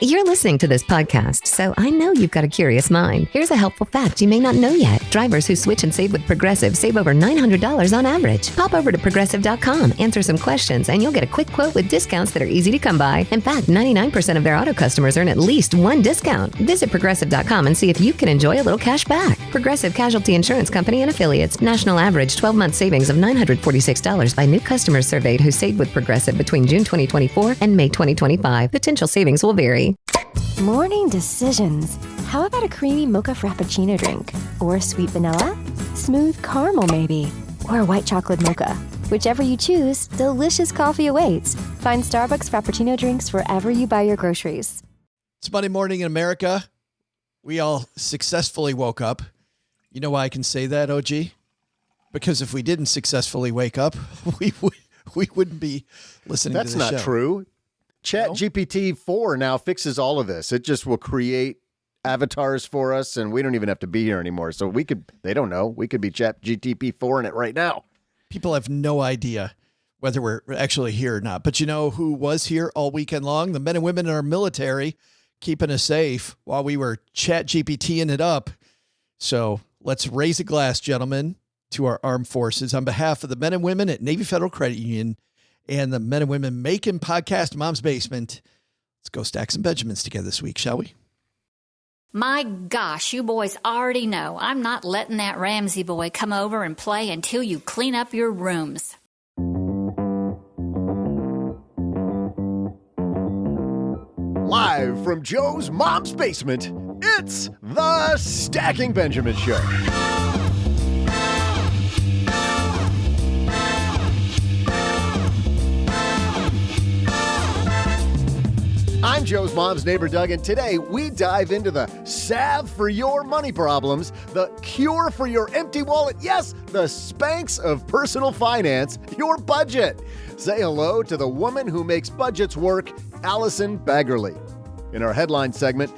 You're listening to this podcast, so I know you've got a curious mind. Here's a helpful fact you may not know yet. Drivers who switch and save with Progressive save over $900 on average. Pop over to Progressive.com, answer some questions, and you'll get a quick quote with discounts that are easy to come by. In fact, 99% of their auto customers earn at least one discount. Visit Progressive.com and see if you can enjoy a little cash back. Progressive Casualty Insurance Company and Affiliates. National average 12-month savings of $946 by new customers surveyed who saved with Progressive between June 2024 and May 2025. Potential savings will vary. Morning decisions. How about a creamy mocha frappuccino drink? Or sweet vanilla? Smooth caramel maybe? Or a white chocolate mocha? Whichever you choose, delicious coffee awaits. Find Starbucks Frappuccino drinks wherever you buy your groceries. It's Monday morning in America. We all successfully woke up. You know why I can say that, OG? Because if we didn't successfully wake up, we wouldn't be listening to the show. That's not true. ChatGPT 4 now fixes all of this. It just will create avatars for us, and we don't even have to be here anymore. So they don't know. We could be ChatGPT 4 in it right now. People have no idea whether we're actually here or not. But you know who was here all weekend long? The men and women in our military keeping us safe while we were ChatGPTing it up. So let's raise a glass, gentlemen, to our armed forces on behalf of the men and women at Navy Federal Credit Union and the men and women making podcast Mom's Basement. Let's go stack some Benjamins together this week, shall we? My gosh, you boys already know I'm not letting that Ramsey boy come over and play until you clean up your rooms. Live from Joe's Mom's Basement, it's the Stacking Benjamin Show. I'm Joe's mom's neighbor, Doug, and today we dive into the salve for your money problems, the cure for your empty wallet, yes, the Spanx of personal finance, your budget. Say hello to the woman who makes budgets work, Allison Baggerly. In our headline segment,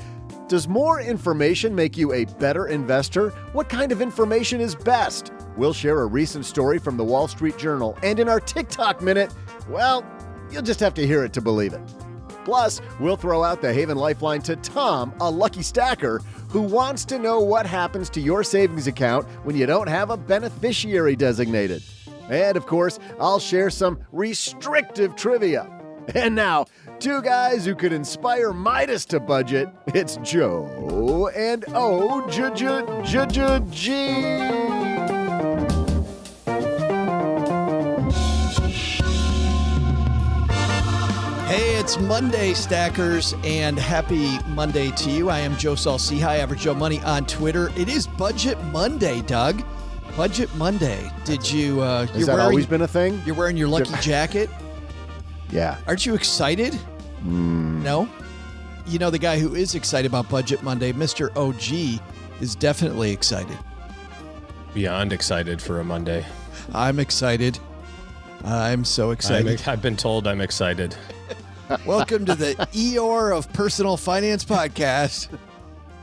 does more information make you a better investor? What kind of information is best? We'll share a recent story from the Wall Street Journal, and in our TikTok Minute, well, you'll just have to hear it to believe it. Plus, we'll throw out the Haven Lifeline to Tom, a lucky stacker, who wants to know what happens to your savings account when you don't have a beneficiary designated. And, of course, I'll share some restrictive trivia. And now, two guys who could inspire Midas to budget. It's Joe and O-G. Hey, it's Monday, Stackers, and happy Monday to you. I am Joe Saul-Sehy, Average Joe Money on Twitter. It is Budget Monday, Doug. Budget Monday. Did you... Has that always been a thing? You're wearing your lucky jacket? Yeah. Aren't you excited? No? You know, the guy who is excited about Budget Monday, Mr. OG, is definitely excited. Beyond excited for a Monday. I'm excited. I'm so excited. I've been told I'm excited. Welcome to the Eeyore of Personal Finance Podcast.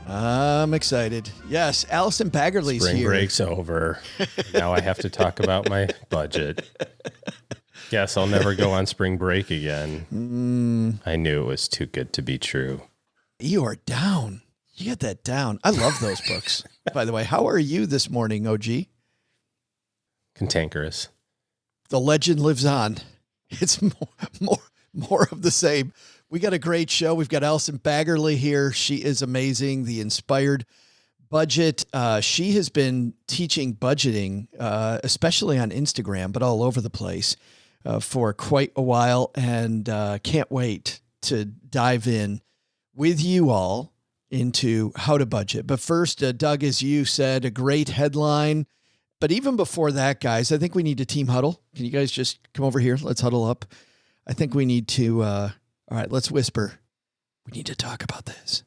I'm excited. Yes, Allison Baggerly's Spring here. break's over. Now I have to talk about my budget. Guess I'll never go on spring break again. I knew it was too good to be true. You are down. You get that down. I love those books. By the way, how are you this morning, OG? Cantankerous. The legend lives on. It's more of the same. We got a great show. We've got Allison Baggerly here. She is amazing. The Inspired Budget. She has been teaching budgeting, especially on Instagram, but all over the place for quite a while, and can't wait to dive in with you all into how to budget. But first, Doug, as you said, a great headline. But even before that, guys, I think we need a team huddle. Can you guys just come over here? Let's huddle up. I think we need to, all right, let's whisper. We need to talk about this.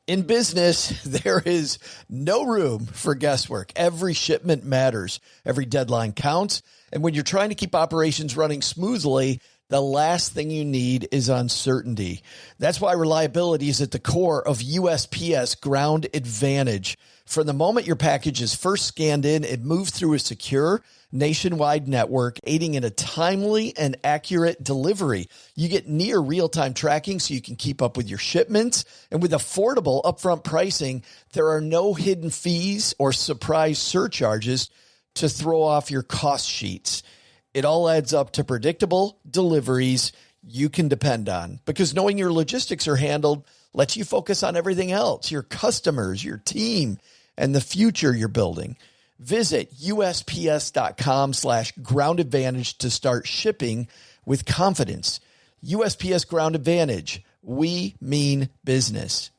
In business, there is no room for guesswork. Every shipment matters. Every deadline counts. And when you're trying to keep operations running smoothly, The last thing you need is uncertainty. That's why reliability is at the core of USPS Ground Advantage. From the moment your package is first scanned in, it moves through a secure nationwide network, aiding in a timely and accurate delivery. You get near real-time tracking so you can keep up with your shipments. And with affordable upfront pricing, there are no hidden fees or surprise surcharges to throw off your cost sheets. It all adds up to predictable deliveries you can depend on, because knowing your logistics are handled lets you focus on everything else, your customers, your team, and the future you're building. Visit USPS.com/Ground Advantage to start shipping with confidence. USPS Ground Advantage. We mean business.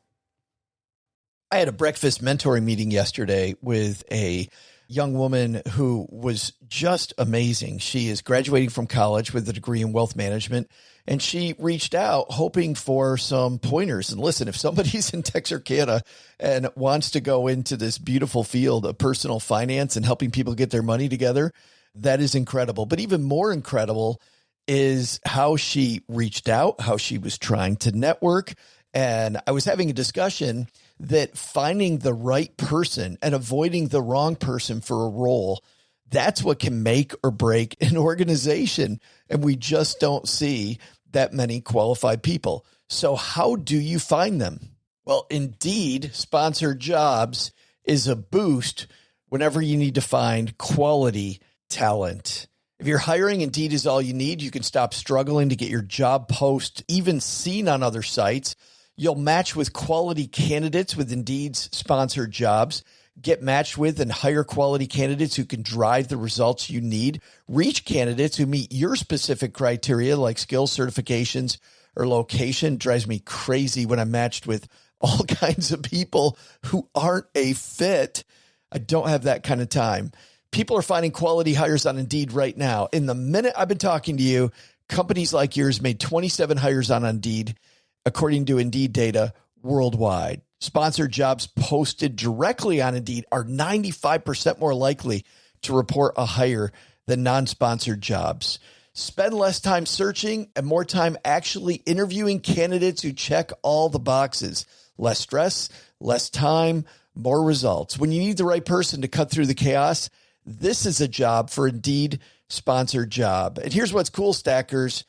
I had a breakfast mentoring meeting yesterday with a young woman who was just amazing. She is graduating from college with a degree in wealth management, and she reached out hoping for some pointers. And listen, if somebody's in Texarkana and wants to go into this beautiful field of personal finance and helping people get their money together, that is incredible. But even more incredible is how she reached out, how she was trying to network. And I was having a discussion that finding the right person and avoiding the wrong person for a role, that's what can make or break an organization. And we just don't see that many qualified people. So how do you find them? Well, Indeed sponsored jobs is a boost whenever you need to find quality talent. If you're hiring, Indeed is all you need. You can stop struggling to get your job post even seen on other sites. You'll match with quality candidates with Indeed's sponsored jobs. Get matched with and hire quality candidates who can drive the results you need. Reach candidates who meet your specific criteria like skills, certifications, or location. It drives me crazy when I'm matched with all kinds of people who aren't a fit. I don't have that kind of time. People are finding quality hires on Indeed right now. In the minute I've been talking to you, companies like yours made 27 hires on Indeed, according to Indeed data worldwide. Sponsored jobs posted directly on Indeed are 95% more likely to report a hire than non-sponsored jobs. Spend less time searching and more time actually interviewing candidates who check all the boxes. Less stress, less time, more results. When you need the right person to cut through the chaos, this is a job for Indeed sponsored job. And here's what's cool, Stackers.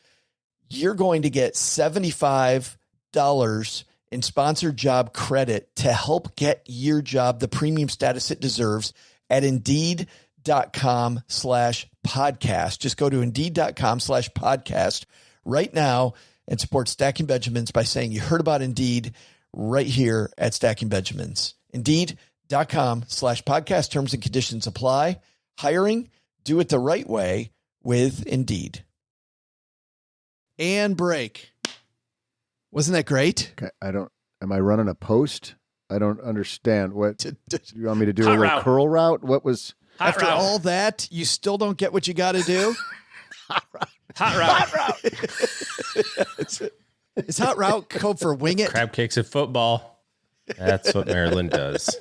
You're going to get $75 in sponsored job credit to help get your job the premium status it deserves at Indeed.com/podcast. Just go to Indeed.com/podcast right now and support Stacking Benjamins by saying you heard about Indeed right here at Stacking Benjamins. Indeed.com/podcast. Terms and conditions apply. Hiring, do it the right way with Indeed. And break. Wasn't that great? Okay, am I running a post? I don't understand. What you want me to do? A little curl route? What was after all that? You still don't get what you got to do? Hot route. Is hot route code for wing it? Crab cakes at football. That's what Maryland does.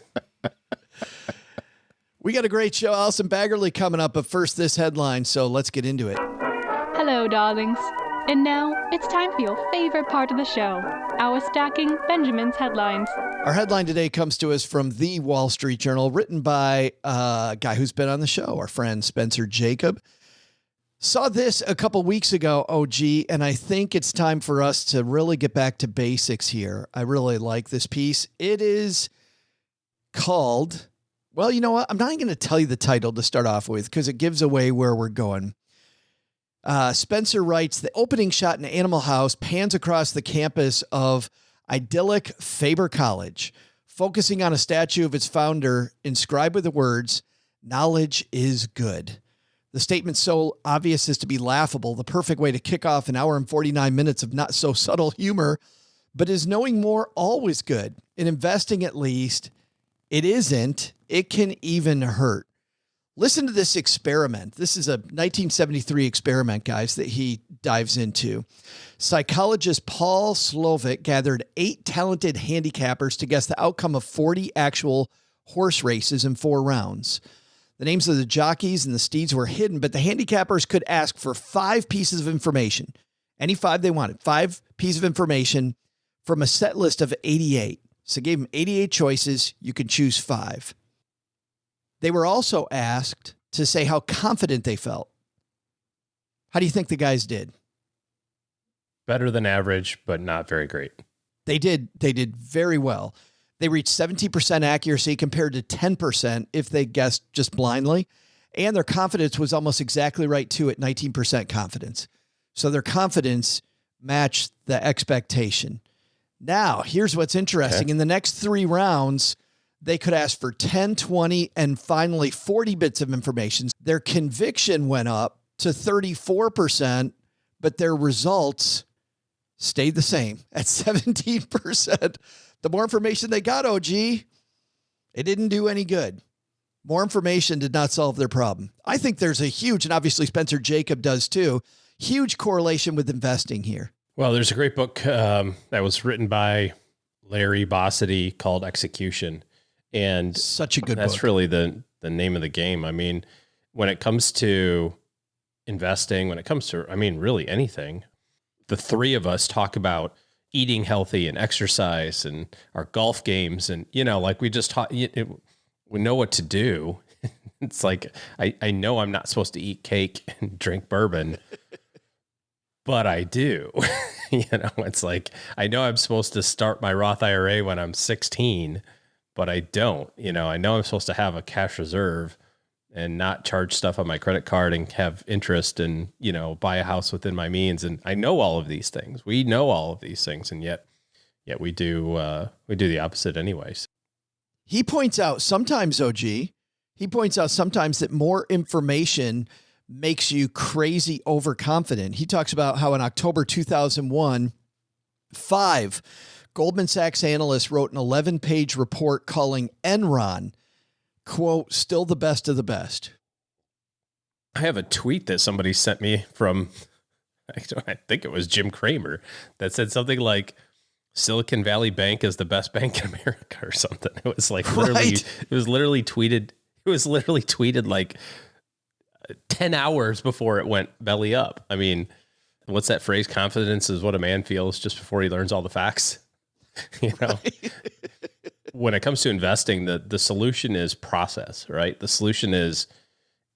We got a great show. Allison Baggerly coming up, but first this headline, so let's get into it. Hello, darlings. And now it's time for your favorite part of the show, our Stacking Benjamins headlines. Our headline today comes to us from the Wall Street Journal, written by a guy who's been on the show, our friend Spencer Jacob. Saw this a couple weeks ago, OG, and I think it's time for us to really get back to basics here. I really like this piece. It is called, well, you know what? I'm not even going to tell you the title to start off with because it gives away where we're going. Spencer writes, the opening shot in Animal House pans across the campus of idyllic Faber College, focusing on a statue of its founder inscribed with the words, "Knowledge is good." The statement so obvious as to be laughable, the perfect way to kick off an hour and 49 minutes of not so subtle humor, but is knowing more always good? In investing, at least, it isn't. It can even hurt. Listen to this experiment. This is a 1973 experiment, guys, that he dives into. Psychologist Paul Slovic gathered 8 talented handicappers to guess the outcome of 40 actual horse races in 4 rounds. The names of the jockeys and the steeds were hidden, but the handicappers could ask for 5 pieces of information. Any 5 they wanted. 5 pieces of information from a set list of 88. So gave them 88 choices. You could choose 5. They were also asked to say how confident they felt. How do you think the guys did? Better than average, but not very great. They did very well. They reached 17% accuracy compared to 10% if they guessed just blindly. And their confidence was almost exactly right too at 19% confidence. So their confidence matched the expectation. Now, here's what's interesting. Okay. In the next 3 rounds, they could ask for 10, 20, and finally 40 bits of information. Their conviction went up to 34%, but their results stayed the same at 17%. The more information they got, OG, it didn't do any good. More information did not solve their problem. I think there's a huge, and obviously Spencer Jacob does too, huge correlation with investing here. Well, there's a great book that was written by Larry Bossidy called Execution. And such a good book. That's really the name of the game. I mean, when it comes to investing, when it comes to, really anything, the 3 of us talk about eating healthy and exercise and our golf games. And, we just talk, we know what to do. It's like, I know I'm not supposed to eat cake and drink bourbon, but I do. It's like, I know I'm supposed to start my Roth IRA when I'm 16, but I don't. I know I'm supposed to have a cash reserve and not charge stuff on my credit card and have interest and, buy a house within my means. And I know all of these things. We know all of these things. And yet we do the opposite anyways. He points out sometimes, that more information makes you crazy overconfident. He talks about how in October 2001, 5 Goldman Sachs analysts wrote an 11-page report calling Enron, quote, still the best of the best. I have a tweet that somebody sent me from, I think it was Jim Cramer, that said something like, Silicon Valley Bank is the best bank in America or something. It was like literally, it was literally tweeted like 10 hours before it went belly up. I mean, what's that phrase? Confidence is what a man feels just before he learns all the facts. When it comes to investing, the solution is process, right? The solution is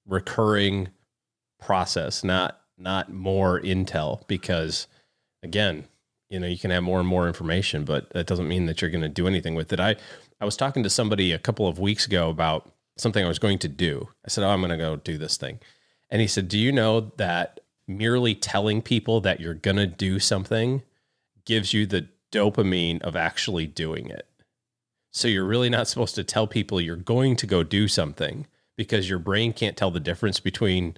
recurring process, not more intel, because again, you can have more and more information, but that doesn't mean that you're going to do anything with it. I was talking to somebody a couple of weeks ago about something I was going to do. I said, I'm going to go do this thing. And he said, do you know that merely telling people that you're going to do something gives you the dopamine of actually doing it? So you're really not supposed to tell people you're going to go do something, because your brain can't tell the difference between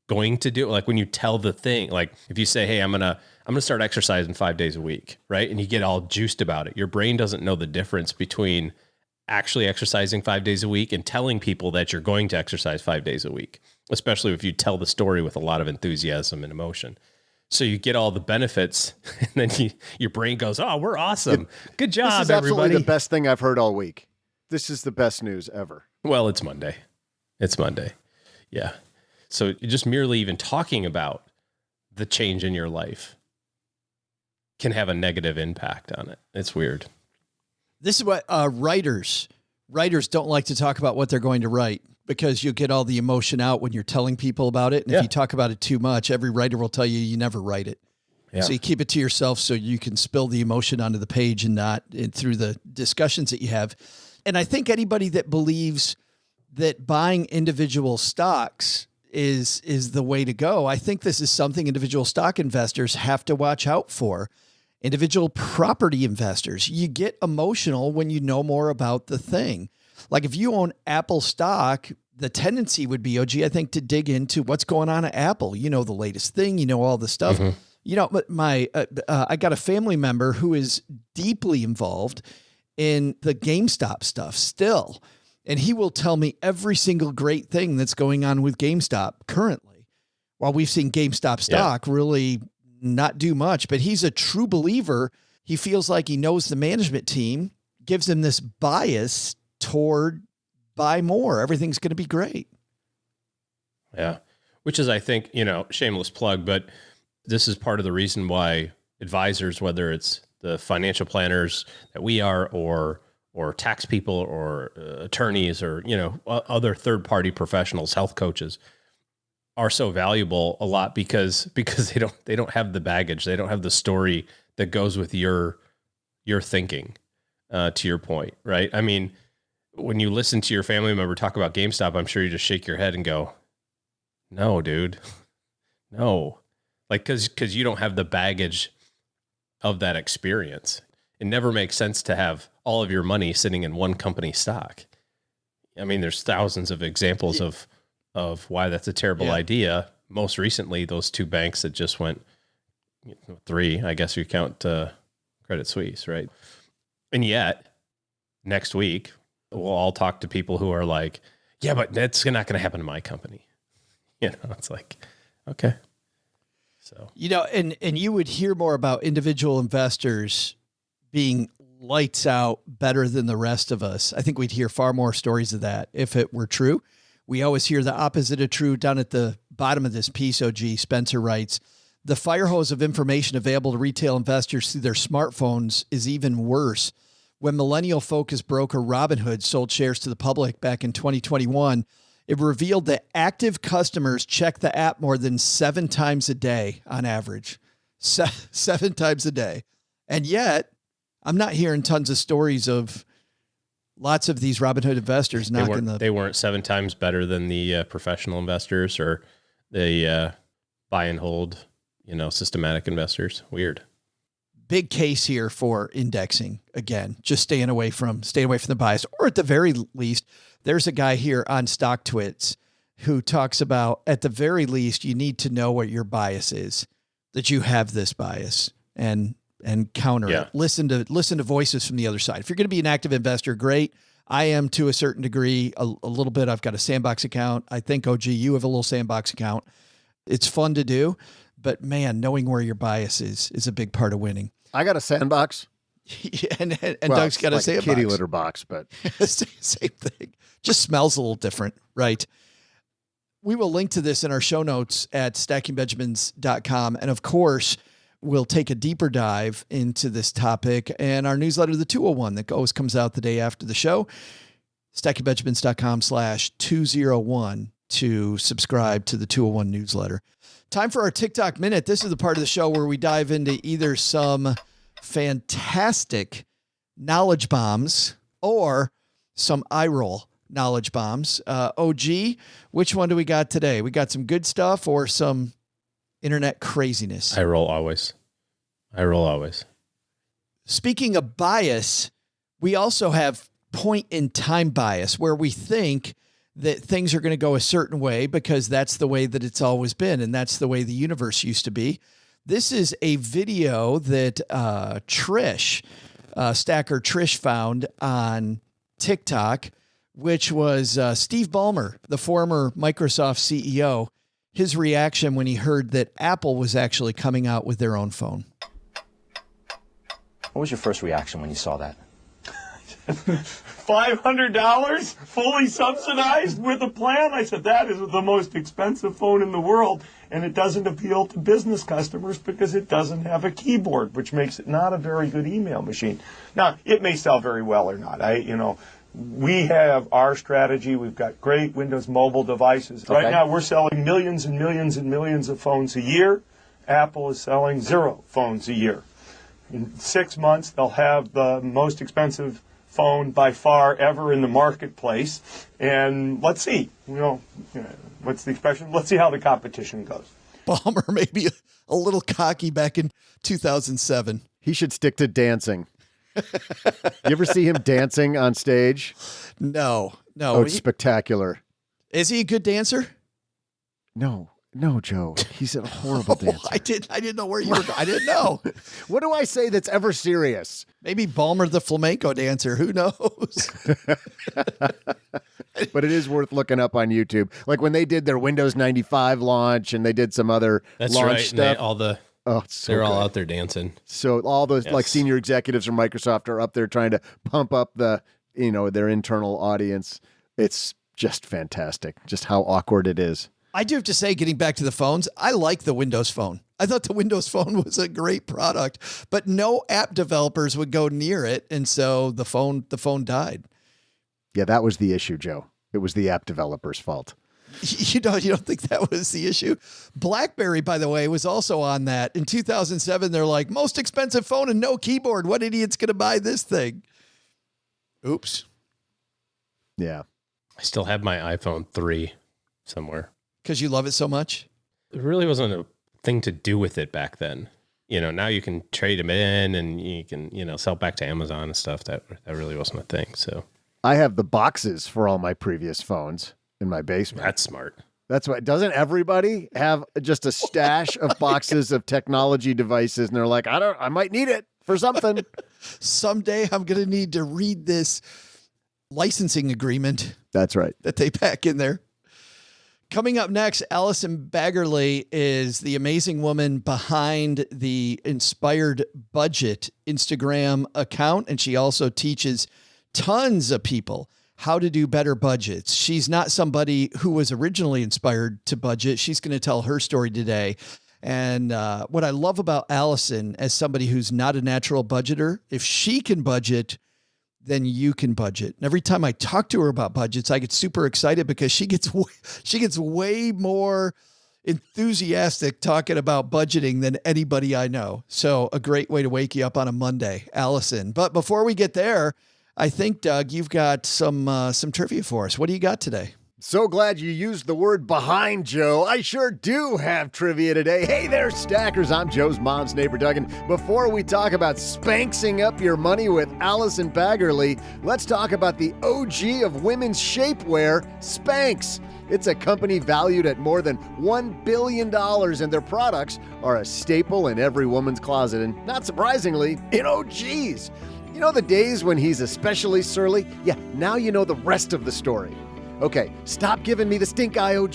going to do it. Like when you tell the thing, like if you say, hey, I'm going to start exercising 5 days a week, right? And you get all juiced about it. Your brain doesn't know the difference between actually exercising 5 days a week and telling people that you're going to exercise 5 days a week, especially if you tell the story with a lot of enthusiasm and emotion. So you get all the benefits, and then your brain goes, oh, we're awesome. Good job, everybody. This is absolutely the best thing I've heard all week. This is the best news ever. Well, it's Monday. Yeah. So just merely even talking about the change in your life can have a negative impact on it. It's weird. This is what writers don't like to talk about what they're going to write, because you'll get all the emotion out when you're telling people about it. And if you talk about it too much, every writer will tell you never write it. Yeah. So you keep it to yourself so you can spill the emotion onto the page and not through the discussions that you have. And I think anybody that believes that buying individual stocks is the way to go, I think this is something individual stock investors have to watch out for. Individual property investors, you get emotional when you know more about the thing. Like if you own Apple stock, the tendency would be, OG, I think, to dig into what's going on at Apple. The latest thing, all the stuff. Mm-hmm. But I got a family member who is deeply involved in the GameStop stuff still. And he will tell me every single great thing that's going on with GameStop currently, while we've seen GameStop stock really not do much. But he's a true believer. He feels like he knows the management team, gives him this bias toward buy more. Everything's going to be great. Yeah. Which is, I think, shameless plug, but this is part of the reason why advisors, whether it's the financial planners that we are, or tax people, or attorneys, or other third-party professionals, health coaches, are so valuable a lot because they don't have the baggage, they don't have the story that goes with your thinking. To your point, right? I mean, when you listen to your family member talk about GameStop, I'm sure you just shake your head and go, "No, dude, no," like because you don't have the baggage of that experience. It never makes sense to have all of your money sitting in one company stock. I mean, there's thousands of examples of why that's a terrible idea. Most recently, those two banks that just went, three, I guess you count Credit Suisse, right? And yet, next week, we'll all talk to people who are like, yeah, but that's not going to happen to my company. It's like, okay. So, and you would hear more about individual investors being lights out better than the rest of us. I think we'd hear far more stories of that if it were true. We always hear the opposite of true. Down at the bottom of this piece, OG, Spencer writes, the fire hose of information available to retail investors through their smartphones is even worse. When millennial focused broker Robinhood sold shares to the public back in 2021, it revealed that active customers check the app more than 7 times a day on average. 7 times a day. And yet, I'm not hearing tons of stories of lots of these Robinhood investors They weren't 7 times better than the professional investors or the buy and hold, systematic investors. Weird. Big case here for indexing. Again, just staying away from the bias, or at the very least, there's a guy here on Stock Twits who talks about, at the very least, you need to know what your bias is, that you have this bias and counter it. Listen to voices from the other side. If you're going to be an active investor, great. I am to a certain degree, a little bit. I've got a Sandbox account. I think, OG, you have a little Sandbox account. It's fun to do, but man, knowing where your bias is a big part of winning. I got a Sandbox. and Doug's got a Sandbox. Kitty litter box, but same thing. Just smells a little different, right? We will link to this in our show notes at stackingbenjamins.com. And of course, we'll take a deeper dive into this topic and our newsletter, the 201, that always comes out the day after the show. stackingbenjamins.com/201 to subscribe to the 201 newsletter. Time for our TikTok Minute. This is the part of the show where we dive into either some fantastic knowledge bombs or some eye roll knowledge bombs. OG, which one do we got today? We got some good stuff or some internet craziness? I roll always. Speaking of bias, we also have point in time bias, where we think that things are going to go a certain way because that's the way that it's always been. And that's the way the universe used to be. This is a video that Stacker Trish found on TikTok, which was Steve Ballmer, the former Microsoft CEO, his reaction when he heard that Apple was actually coming out with their own phone. What was your first reaction when you saw that? $500 fully subsidized with a plan? I said, that is the most expensive phone in the world, and it doesn't appeal to business customers because it doesn't have a keyboard, which makes it not a very good email machine. Now, it may sell very well or not. We have our strategy. We've got great Windows mobile devices. Okay. Right now, we're selling millions and millions and millions of phones a year. Apple is selling 0 phones a year. In 6 months, they'll have the most expensive phone by far ever in the marketplace. And let's see, what's the expression? Let's see how the competition goes. Ballmer may be a little cocky back in 2007. He should stick to dancing. You ever see him dancing on stage? No. Oh, it's spectacular. Is he a good dancer? No, Joe. He's a horrible dancer. I didn't know where you were going. I didn't know. What do I say that's ever serious? Maybe Ballmer the flamenco dancer. Who knows? But it is worth looking up on YouTube. Like when they did their Windows 95 launch and they did some other launch stuff. They're all out there dancing. So all those like senior executives from Microsoft are up there trying to pump up their internal audience. It's just fantastic, just how awkward it is. I do have to say, getting back to the phones, I like the Windows Phone. I thought the Windows Phone was a great product, but no app developers would go near it. And so the phone died. Yeah, that was the issue, Joe. It was the app developers' fault. You don't think that was the issue? BlackBerry, by the way, was also on that. In 2007, they're like, most expensive phone and no keyboard. What idiot's going to buy this thing? Oops. Yeah. I still have my iPhone 3 somewhere. Because you love it so much? There really wasn't a thing to do with it back then. Now you can trade them in and you can, sell back to Amazon and stuff. That really wasn't a thing. So I have the boxes for all my previous phones in my basement. That's smart. That's why. Doesn't everybody have just a stash of boxes of technology devices? And they're like, I might need it for something. Someday I'm going to need to read this licensing agreement. That's right. That they pack in there. Coming up next, Allison Baggerly is the amazing woman behind the Inspired Budget Instagram account. And she also teaches tons of people how to do better budgets. She's not somebody who was originally inspired to budget. She's going to tell her story today. And what I love about Allison, as somebody who's not a natural budgeter, if she can budget, then you can budget. And every time I talk to her about budgets, I get super excited because she gets way more enthusiastic talking about budgeting than anybody I know. So a great way to wake you up on a Monday, Allison. But before we get there, I think, Doug, you've got some trivia for us. What do you got today? So glad you used the word behind, Joe. I sure do have trivia today. Hey there, stackers. I'm Joe's mom's neighbor, Doug. And before we talk about spanxing up your money with Allison Baggerly, let's talk about the OG of women's shapewear, Spanx. It's a company valued at more than $1 billion, and their products are a staple in every woman's closet. And not surprisingly, in OGs. You know the days when he's especially surly? Yeah, now you know the rest of the story. Okay, stop giving me the stink eye, OG.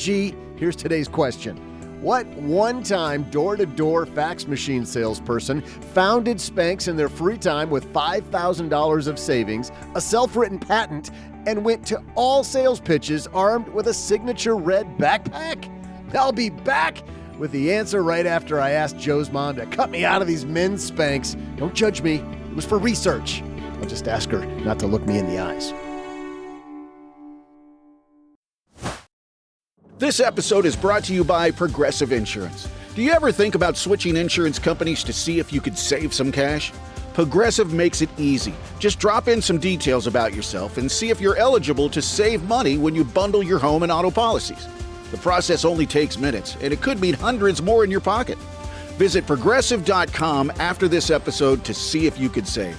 Here's today's question. What one-time door-to-door fax machine salesperson founded Spanx in their free time with $5,000 of savings, a self-written patent, and went to all sales pitches armed with a signature red backpack? I'll be back with the answer right after I ask Joe's mom to cut me out of these men's Spanx. Don't judge me. It was for research. I'll just ask her not to look me in the eyes. This episode is brought to you by Progressive Insurance. Do you ever think about switching insurance companies to see if you could save some cash? Progressive makes it easy. Just drop in some details about yourself and see if you're eligible to save money when you bundle your home and auto policies. The process only takes minutes, and it could mean hundreds more in your pocket. Visit Progressive.com after this episode to see if you could save.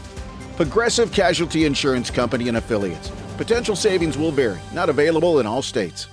Progressive Casualty Insurance Company and Affiliates. Potential savings will vary. Not available in all states.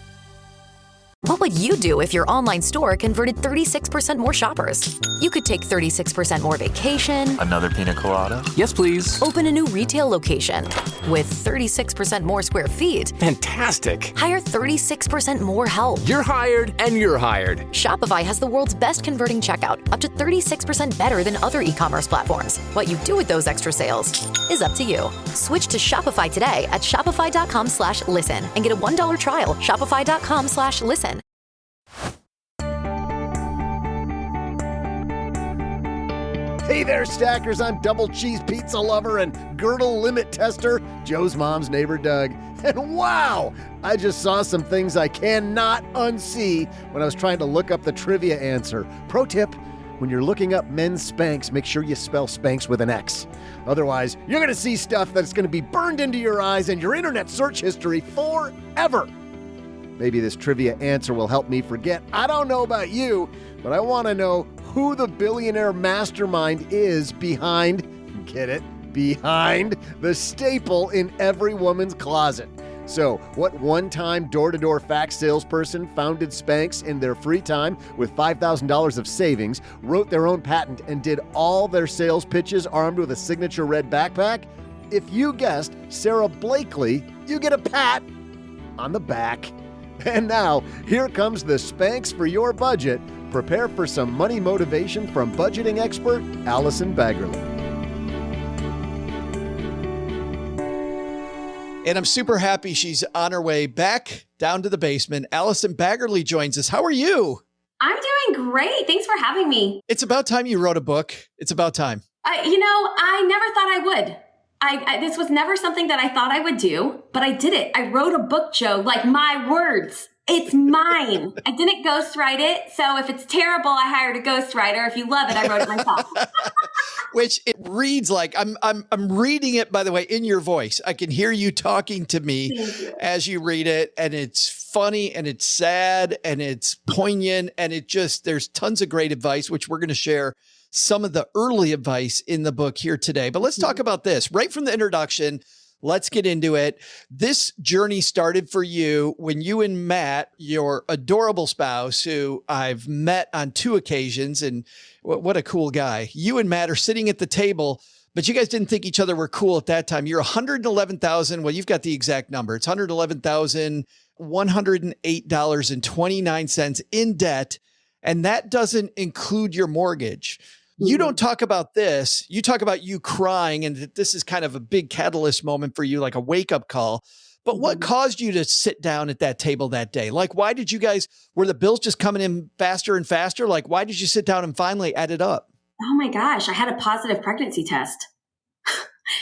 What would you do if your online store converted 36% more shoppers? You could take 36% more vacation. Another pina colada? Yes, please. Open a new retail location with 36% more square feet. Fantastic. Hire 36% more help. You're hired and you're hired. Shopify has the world's best converting checkout, up to 36% better than other e-commerce platforms. What you do with those extra sales is up to you. Switch to Shopify today at shopify.com/listen and get a $1 trial. Shopify.com/listen. Hey there, stackers. I'm double cheese pizza lover and girdle limit tester, Joe's mom's neighbor, Doug. And wow, I just saw some things I cannot unsee when I was trying to look up the trivia answer. Pro tip, when you're looking up men's Spanx, make sure you spell Spanx with an X. Otherwise, you're going to see stuff that's going to be burned into your eyes and your internet search history forever. Maybe this trivia answer will help me forget. I don't know about you, but I want to know who the billionaire mastermind is behind, get it, behind the staple in every woman's closet. So, what one-time door-to-door fax salesperson founded Spanx in their free time with $5,000 of savings, wrote their own patent, and did all their sales pitches armed with a signature red backpack? If you guessed Sarah Blakely, you get a pat on the back. And now, here comes the Spanx for your budget. Prepare for some money motivation from budgeting expert Allison Baggerly. And I'm super happy she's on her way back down to the basement. Allison Baggerly joins us. How are you? I'm doing great. Thanks for having me. It's about time you wrote a book. It's about time. I never thought I would. This was never something that I thought I would do, but I did it. I wrote a book, Joe, like my words. It's mine. I didn't ghostwrite it. So if it's terrible, I hired a ghostwriter. If you love it, I wrote it myself. Which it reads like I'm reading it, by the way, in your voice. I can hear you talking to me as you read it. And it's funny and it's sad and it's poignant. And there's tons of great advice, which we're going to share some of the early advice in the book here today. But let's talk about this right from the introduction. Let's get into it. This journey started for you when you and Matt, your adorable spouse, who I've met on 2 occasions, and what a cool guy. You and Matt are sitting at the table, but you guys didn't think each other were cool at that time. You're $111,000. Well, you've got the exact number. It's $111,108.29 in debt. And that doesn't include your mortgage. You don't talk about this. You talk about you crying, and that this is kind of a big catalyst moment for you, like a wake-up call. But what caused you to sit down at that table that day? Like, why did you guys, were the bills just coming in faster and faster? Like, why did you sit down and finally add it up? Oh my gosh, I had a positive pregnancy test.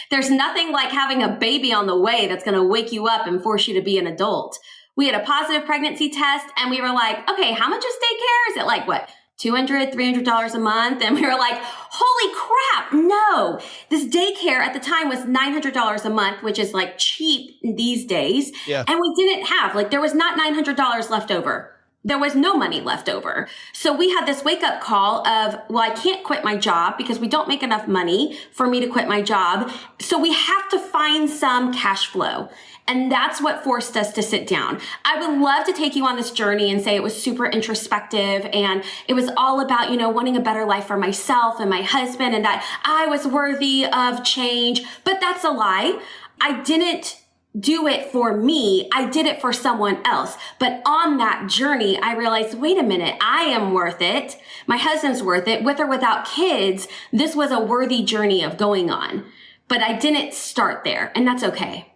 There's nothing like having a baby on the way that's going to wake you up and force you to be an adult. We had a positive pregnancy test, and we were like, okay, how much is daycare? Is it like what? $200, $300 a month. And we were like, holy crap, no. This daycare at the time was $900 a month, which is like cheap these days. Yeah. And we didn't have, there was not $900 left over. There was no money left over. So we had this wake up call of, well, I can't quit my job because we don't make enough money for me to quit my job. So we have to find some cash flow. And that's what forced us to sit down. I would love to take you on this journey and say it was super introspective and it was all about, wanting a better life for myself and my husband and that I was worthy of change. But that's a lie. I didn't do it for me. I did it for someone else. But on that journey, I realized, wait a minute, I am worth it. My husband's worth it. With or without kids, this was a worthy journey of going on. But I didn't start there, and that's okay.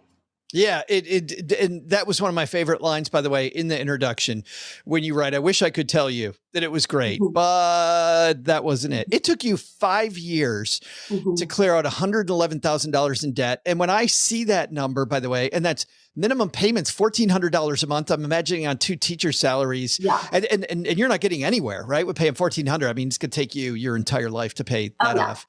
Yeah, and that was one of my favorite lines, by the way, in the introduction when you write, I wish I could tell you that it was great, but that wasn't it. It took you 5 years to clear out $111,000 in debt. And when I see that number, by the way, and that's minimum payments, $1,400 a month, I'm imagining on 2 teacher salaries. Yeah. And you're not getting anywhere, right? With paying $1,400. I mean, it's going to take you your entire life to pay that off.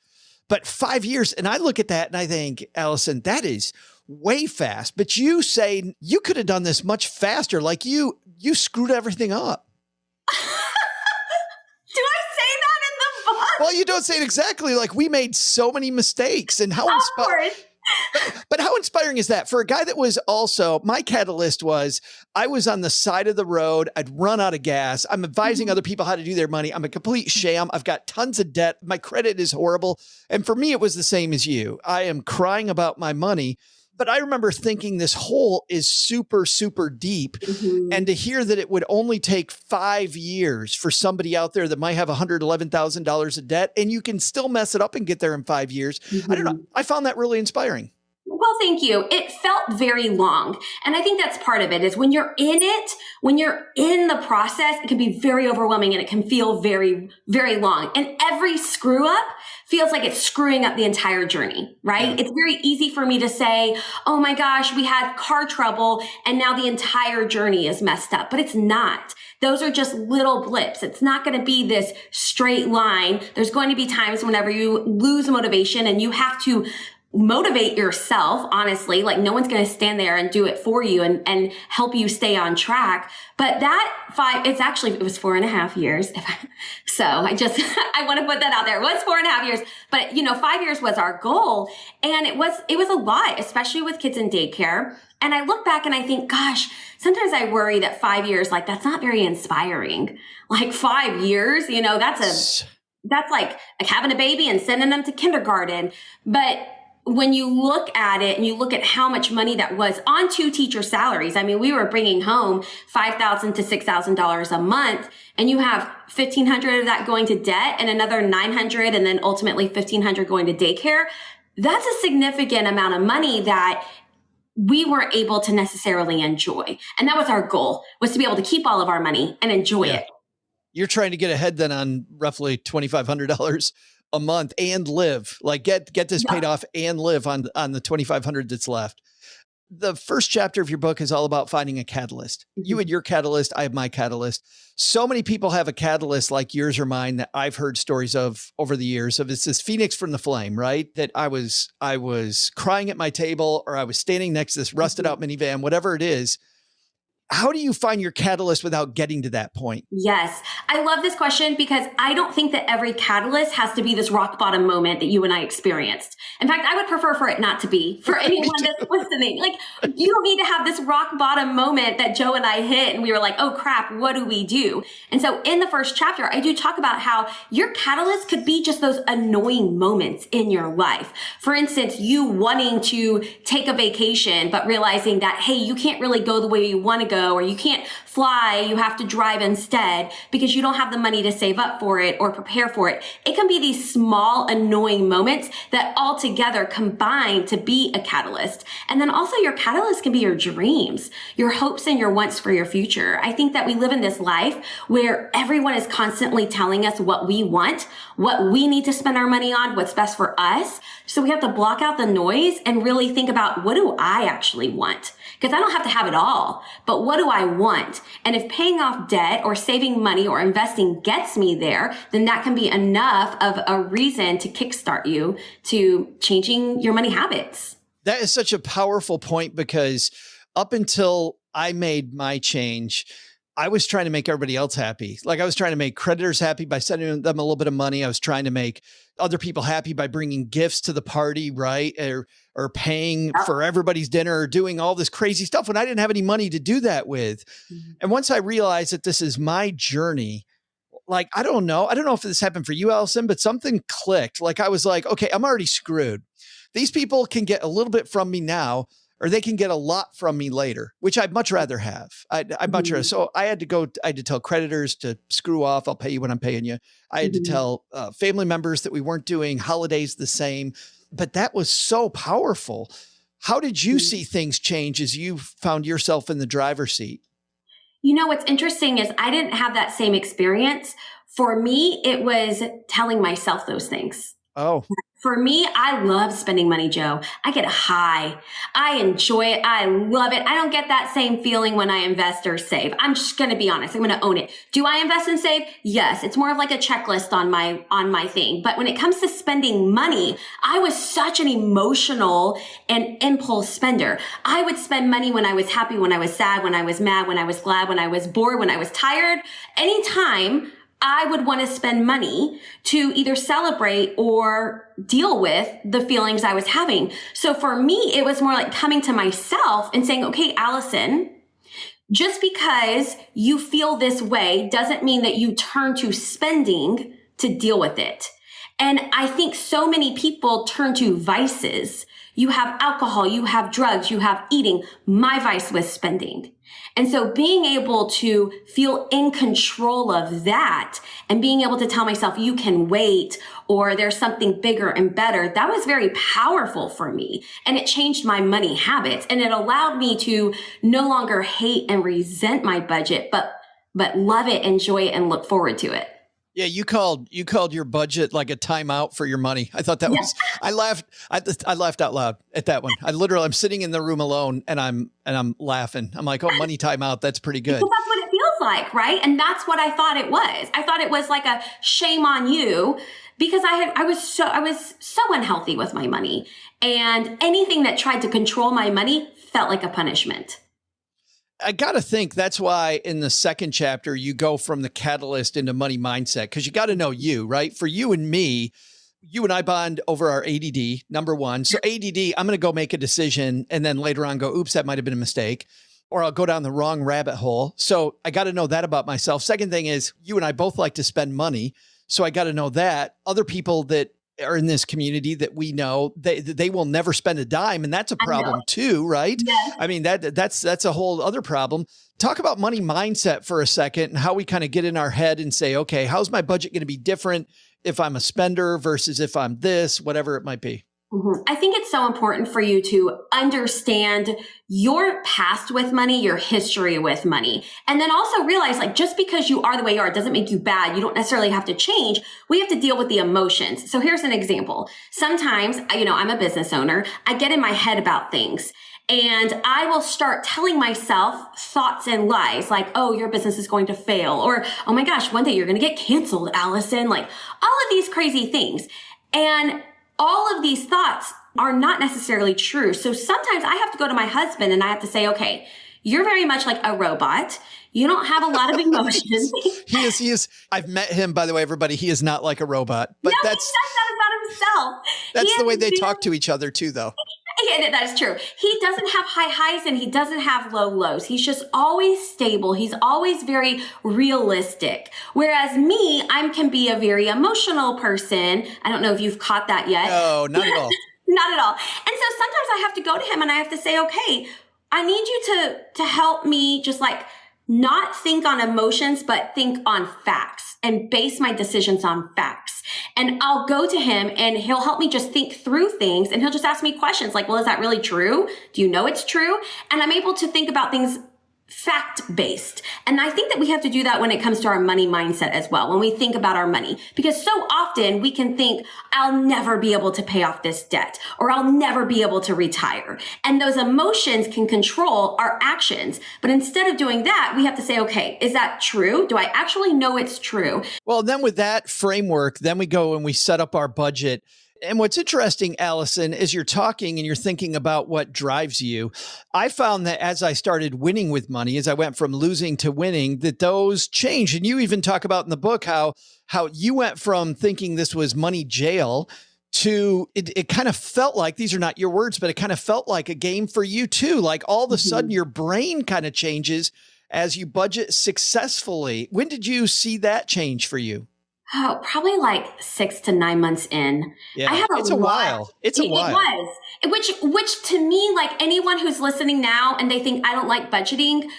But 5 years, and I look at that and I think, Allison, that is way fast. But you say you could have done this much faster. Like you screwed everything up. Do I say that in the book? Well, you don't say it exactly. Like we made so many mistakes, and how inspiring. But how inspiring is that for a guy that was also, my catalyst was, I was on the side of the road. I'd run out of gas. I'm advising other people how to do their money. I'm a complete sham. I've got tons of debt. My credit is horrible. And for me, it was the same as you. I am crying about my money. But I remember thinking this hole is super, super deep. And to hear that it would only take 5 years for somebody out there that might have $111,000 of debt and you can still mess it up and get there in 5 years. I don't know. I found that really inspiring. Well, thank you. It felt very long. And I think that's part of it is when you're in it, when you're in the process, it can be very overwhelming and it can feel very, very long. And every screw up feels like it's screwing up the entire journey, right? Yeah. It's very easy for me to say, oh my gosh, we had car trouble and now the entire journey is messed up, but it's not. Those are just little blips. It's not going to be this straight line. There's going to be times whenever you lose motivation and you have to motivate yourself, honestly. Like no one's going to stand there and do it for you and help you stay on track. But that it was 4.5 years. So I want to put that out there. It was 4.5 years, but 5 years was our goal. And it was a lot, especially with kids in daycare. And I look back and I think, gosh, sometimes I worry that 5 years, that's not very inspiring. Like 5 years, that's like having a baby and sending them to kindergarten. But when you look at it and you look at how much money that was on 2 teacher salaries, I mean, we were bringing home $5,000 to $6,000 a month, and you have $1,500 of that going to debt and another $900 and then ultimately $1,500 going to daycare. That's a significant amount of money that we weren't able to necessarily enjoy. And that was our goal, was to be able to keep all of our money and enjoy it. You're trying to get ahead then on roughly $2,500 a month and live, like get this paid off and live on the $2,500 that's left. The first chapter of your book is all about finding a catalyst. You had your catalyst. I have my catalyst. So many people have a catalyst like yours or mine that I've heard stories of over the years of. It's this phoenix from the flame, right? That I was crying at my table, or I was standing next to this rusted out minivan, whatever it is. How do you find your catalyst without getting to that point? Yes. I love this question because I don't think that every catalyst has to be this rock bottom moment that you and I experienced. In fact, I would prefer for it not to be for anyone that's listening. Like, you don't need to have this rock bottom moment that Joe and I hit and we were like, oh crap, what do we do? And so in the first chapter, I do talk about how your catalyst could be just those annoying moments in your life. For instance, you wanting to take a vacation, but realizing that, hey, you can't really go the way you want to go, or you can't fly, you have to drive instead because you don't have the money to save up for it or prepare for it. It can be these small, annoying moments that all together combine to be a catalyst. And then also your catalyst can be your dreams, your hopes and your wants for your future. I think that we live in this life where everyone is constantly telling us what we want, what we need to spend our money on, what's best for us. So we have to block out the noise and really think about, what do I actually want? Because I don't have to have it all, but what do I want? And if paying off debt or saving money or investing gets me there, then that can be enough of a reason to kickstart you to changing your money habits. That is such a powerful point, because up until I made my change, I was trying to make everybody else happy. Like, I was trying to make creditors happy by sending them a little bit of money. I was trying to make other people happy by bringing gifts to the party, right? Or paying for everybody's dinner, or doing all this crazy stuff when I didn't have any money to do that with. And once I realized that this is my journey, like, I don't know if this happened for you, Allison, but something clicked. Like, I was like, okay, I'm already screwed. These people can get a little bit from me now, or they can get a lot from me later, which I'd much rather have. I'd much rather. So I had to tell creditors to screw off. I'll pay you when I'm paying you. I had to tell family members that we weren't doing holidays the same, but that was so powerful. How did you see things change as you found yourself in the driver's seat? You know, what's interesting is I didn't have that same experience. For me, it was telling myself those things. Oh. For me, I love spending money, Joe. I get high. I enjoy it. I love it. I don't get that same feeling when I invest or save. I'm just going to be honest. I'm going to own it. Do I invest and save? Yes. It's more of like a checklist on my thing. But when it comes to spending money, I was such an emotional and impulse spender. I would spend money when I was happy, when I was sad, when I was mad, when I was glad, when I was bored, when I was tired. Anytime I would want to spend money to either celebrate or deal with the feelings I was having. So for me, it was more like coming to myself and saying, okay, Allison, just because you feel this way doesn't mean that you turn to spending to deal with it. And I think so many people turn to vices. You have alcohol, you have drugs, you have eating. My vice was spending. And so being able to feel in control of that and being able to tell myself, you can wait, or there's something bigger and better, that was very powerful for me. And it changed my money habits. And it allowed me to no longer hate and resent my budget, but love it, enjoy it, and look forward to it. Yeah, you called your budget like a timeout for your money. I thought that was, I laughed out loud at that one. I'm sitting in the room alone and I'm laughing. I'm like, oh, money timeout. That's pretty good. Because that's what it feels like, right? And that's what I thought it was. I thought it was like a shame on you, because I was so unhealthy with my money, and anything that tried to control my money felt like a punishment. I got to think that's why in the second chapter, you go from the catalyst into money mindset, because you got to know you, right? For you and me, you and I bond over our ADD, number one. So ADD, I'm going to go make a decision and then later on go, oops, that might've been a mistake, or I'll go down the wrong rabbit hole. So I got to know that about myself. Second thing is, you and I both like to spend money. So I got to know that. Other people that are in this community that we know, they will never spend a dime. And that's a problem too, right? Yes. I mean, that's a whole other problem. Talk about money mindset for a second and how we kind of get in our head and say, okay, how's my budget going to be different if I'm a spender versus if I'm this, whatever it might be? I think it's so important for you to understand your past with money, your history with money. And then also realize, like, just because you are the way you are, it doesn't make you bad. You don't necessarily have to change. We have to deal with the emotions. So here's an example. Sometimes, I'm a business owner. I get in my head about things. And I will start telling myself thoughts and lies like, oh, your business is going to fail. Or, oh my gosh, one day you're going to get canceled, Allison. Like all of these crazy things. And all of these thoughts are not necessarily true. So sometimes I have to go to my husband and I have to say, okay, you're very much like a robot. You don't have a lot of emotions. He is. I've met him, by the way, everybody. He is not like a robot. But no, he says that about himself. That's the way they talk to each other too, though. Yeah, that is true. He doesn't have high highs and he doesn't have low lows. He's just always stable. He's always very realistic. Whereas me, I can be a very emotional person. I don't know if you've caught that yet. No, not at all. Not at all. And so sometimes I have to go to him and I have to say, okay, I need you to help me just like not think on emotions, but think on facts and base my decisions on facts. And I'll go to him and he'll help me just think through things. And he'll just ask me questions like, well, is that really true? Do you know it's true? And I'm able to think about things fact-based. And I think that we have to do that when it comes to our money mindset as well, when we think about our money, because so often we can think, I'll never be able to pay off this debt, or I'll never be able to retire. And those emotions can control our actions. But instead of doing that, we have to say, okay, is that true? Do I actually know it's true? Well, then with that framework, then we go and we set up our budget. And what's interesting, Allison, is you're talking and you're thinking about what drives you. I found that as I started winning with money, as I went from losing to winning, that those changed. And you even talk about in the book how you went from thinking this was money jail to it kind of felt like, these are not your words, but it kind of felt like a game for you too. Like all of a sudden your brain kind of changes as you budget successfully. When did you see that change for you? Oh, probably like 6 to 9 months in. Yeah, I had it's a while. It's a while. It was. Which to me, like anyone who's listening now and they think I don't like budgeting,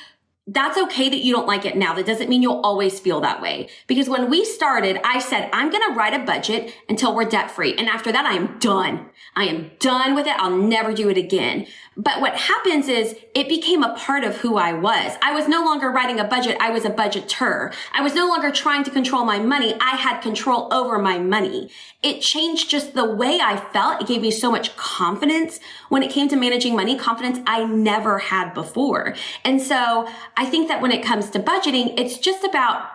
that's okay that you don't like it now. That doesn't mean you'll always feel that way. Because when we started, I said, I'm going to write a budget until we're debt free. And after that, I am done. I am done with it. I'll never do it again. But what happens is it became a part of who I was. I was no longer writing a budget. I was a budgeter. I was no longer trying to control my money. I had control over my money. It changed just the way I felt. It gave me so much confidence when it came to managing money, confidence I never had before. And so I think that when it comes to budgeting, it's just about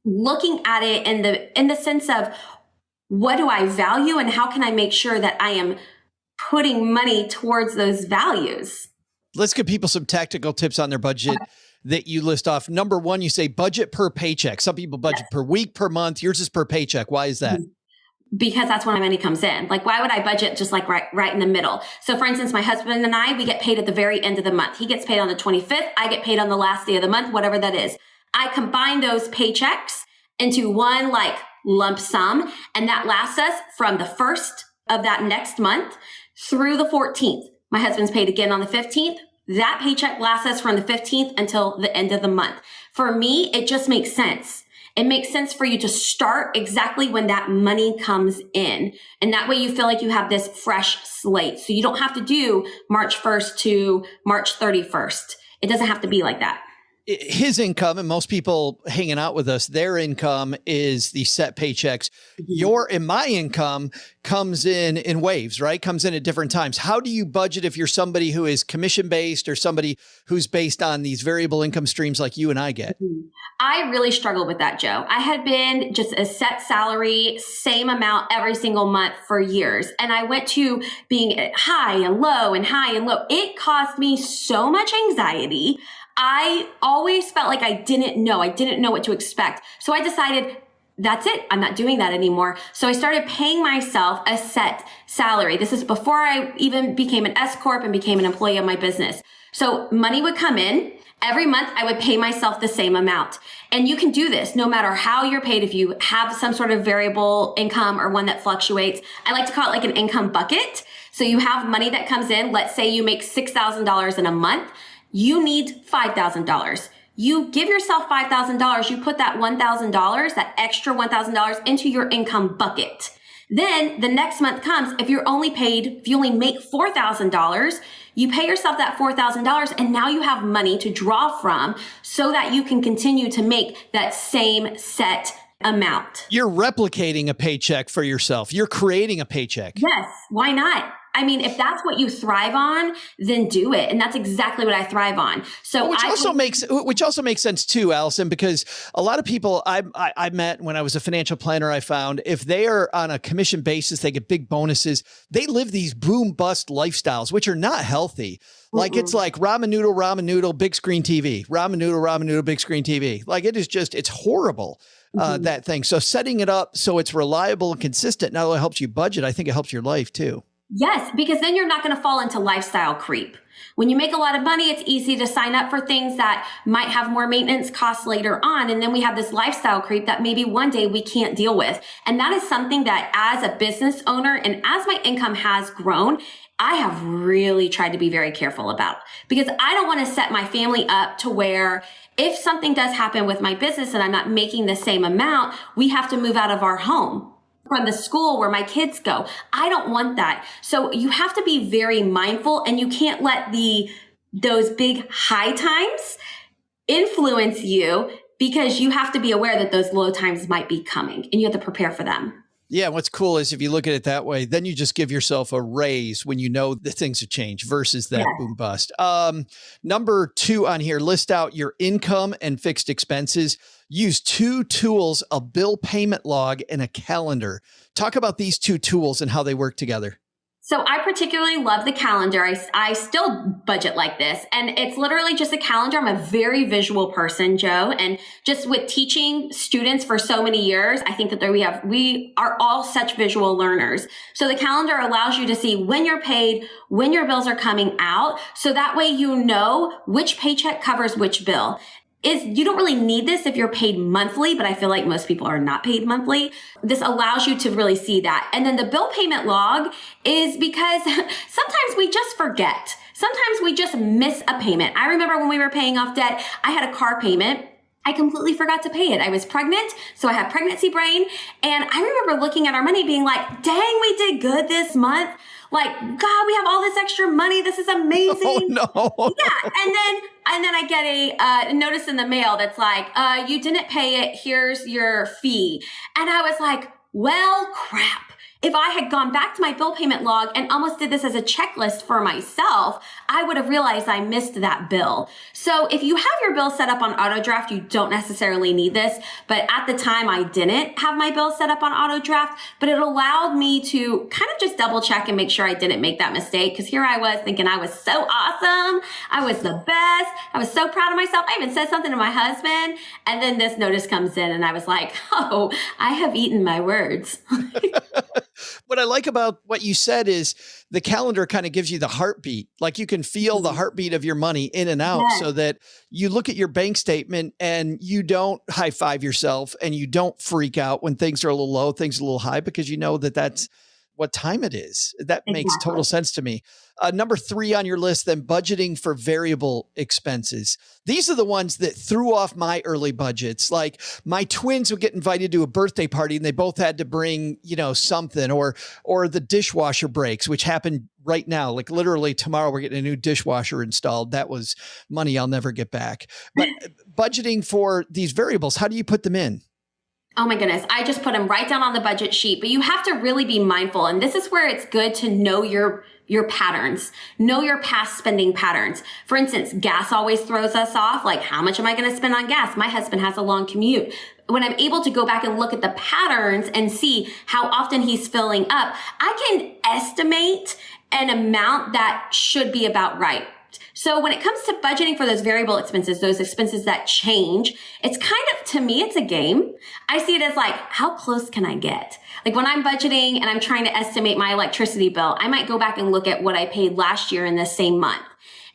looking at it in the sense of what do I value and how can I make sure that I am putting money towards those values. Let's give people some tactical tips on their budget that you list off. Number one, you say budget per paycheck. Some people budget per week, per month. Yours is per paycheck. Why is that? Because that's when my money comes in. Like, why would I budget just like right in the middle? So for instance, my husband and I, we get paid at the very end of the month. He gets paid on the 25th. I get paid on the last day of the month, whatever that is. I combine those paychecks into one like lump sum. And that lasts us from the first of that next month through the 14th. My husband's paid again on the 15th. That paycheck lasts us from the 15th until the end of the month. For me, it just makes sense. It makes sense for you to start exactly when that money comes in. And that way you feel like you have this fresh slate. So you don't have to do March 1st to March 31st. It doesn't have to be like that. His income, and most people hanging out with us, their income is the set paychecks. Your and my income comes in waves, right? Comes in at different times. How do you budget if you're somebody who is commission based or somebody who's based on these variable income streams like you and I get? I really struggled with that, Joe. I had been just a set salary, same amount every single month for years. And I went to being high and low and high and low. It caused me so much anxiety. I always felt like I didn't know what to expect. So I decided that's it. I'm not doing that anymore. So I started paying myself a set salary. This is before I even became an S Corp and became an employee of my business. So money would come in. Every month I would pay myself the same amount. And you can do this no matter how you're paid. If you have some sort of variable income or one that fluctuates, I like to call it like an income bucket. So you have money that comes in. Let's say you make $6,000 in a month. You need $5,000. You give yourself $5,000. You put that $1,000, that extra $1,000 into your income bucket. Then the next month comes, if you only make $4,000, you pay yourself that $4,000 and now you have money to draw from so that you can continue to make that same set amount. You're replicating a paycheck for yourself. You're creating a paycheck. Yes. Why not? I mean, if that's what you thrive on, then do it. And that's exactly what I thrive on. So which also makes sense too, Allison, because a lot of people I met when I was a financial planner, I found if they are on a commission basis, they get big bonuses. They live these boom bust lifestyles, which are not healthy. Like it's like ramen noodle, big screen TV, ramen noodle, big screen TV. Like it is just, it's horrible. That thing. So setting it up so it's reliable and consistent not only helps you budget, I think it helps your life too. Yes, because then you're not going to fall into lifestyle creep. When you make a lot of money, it's easy to sign up for things that might have more maintenance costs later on. And then we have this lifestyle creep that maybe one day we can't deal with. And that is something that as a business owner and as my income has grown, I have really tried to be very careful about, because I don't want to set my family up to where if something does happen with my business and I'm not making the same amount, we have to move out of our home from the school where my kids go. I don't want that. So you have to be very mindful, and you can't let those big high times influence you, because you have to be aware that those low times might be coming and you have to prepare for them. Yeah. What's cool is if you look at it that way, then you just give yourself a raise when you know that things have changed versus that boom bust. Number 2 on here, list out your income and fixed expenses. Use 2 tools, a bill payment log and a calendar. Talk about these 2 tools and how they work together. So I particularly love the calendar. I still budget like this, and it's literally just a calendar. I'm a very visual person, Joe, and just with teaching students for so many years, I think that we are all such visual learners. So the calendar allows you to see when you're paid, when your bills are coming out. So that way, you know which paycheck covers which bill. You don't really need this if you're paid monthly, but I feel like most people are not paid monthly. This allows you to really see that. And then the bill payment log is because sometimes we just forget. Sometimes we just miss a payment. I remember when we were paying off debt, I had a car payment. I completely forgot to pay it. I was pregnant, so I had pregnancy brain. And I remember looking at our money being like, dang, we did good this month. Like, God, we have all this extra money. This is amazing. Oh, no. Yeah. And then I get a notice in the mail that's like, you didn't pay it. Here's your fee. And I was like, well, crap. If I had gone back to my bill payment log and almost did this as a checklist for myself, I would have realized I missed that bill. So if you have your bill set up on auto draft, you don't necessarily need this. But at the time, I didn't have my bill set up on auto draft, but it allowed me to kind of just double check and make sure I didn't make that mistake. Because here I was thinking I was so awesome. I was the best. I was so proud of myself. I even said something to my husband. And then this notice comes in and I was like, oh, I have eaten my words. What I like about what you said is the calendar kind of gives you the heartbeat. Like you can feel the heartbeat of your money in and out, so that you look at your bank statement and you don't high five yourself and you don't freak out when things are a little low, things are a little high, because you know that that's what time it is. That makes total sense to me. Number 3 on your list, then, budgeting for variable expenses. These are the ones that threw off my early budgets. Like my twins would get invited to a birthday party and they both had to bring, something, or the dishwasher breaks, which happened right now. Like literally tomorrow, we're getting a new dishwasher installed. That was money I'll never get back. But budgeting for these variables, how do you put them in? Oh my goodness. I just put them right down on the budget sheet, but you have to really be mindful. And this is where it's good to know your patterns, know your past spending patterns. For instance, gas always throws us off. Like, how much am I going to spend on gas? My husband has a long commute. When I'm able to go back and look at the patterns and see how often he's filling up, I can estimate an amount that should be about right. So when it comes to budgeting for those variable expenses, those expenses that change, it's kind of, to me, it's a game. I see it as like, how close can I get? Like when I'm budgeting and I'm trying to estimate my electricity bill, I might go back and look at what I paid last year in the same month.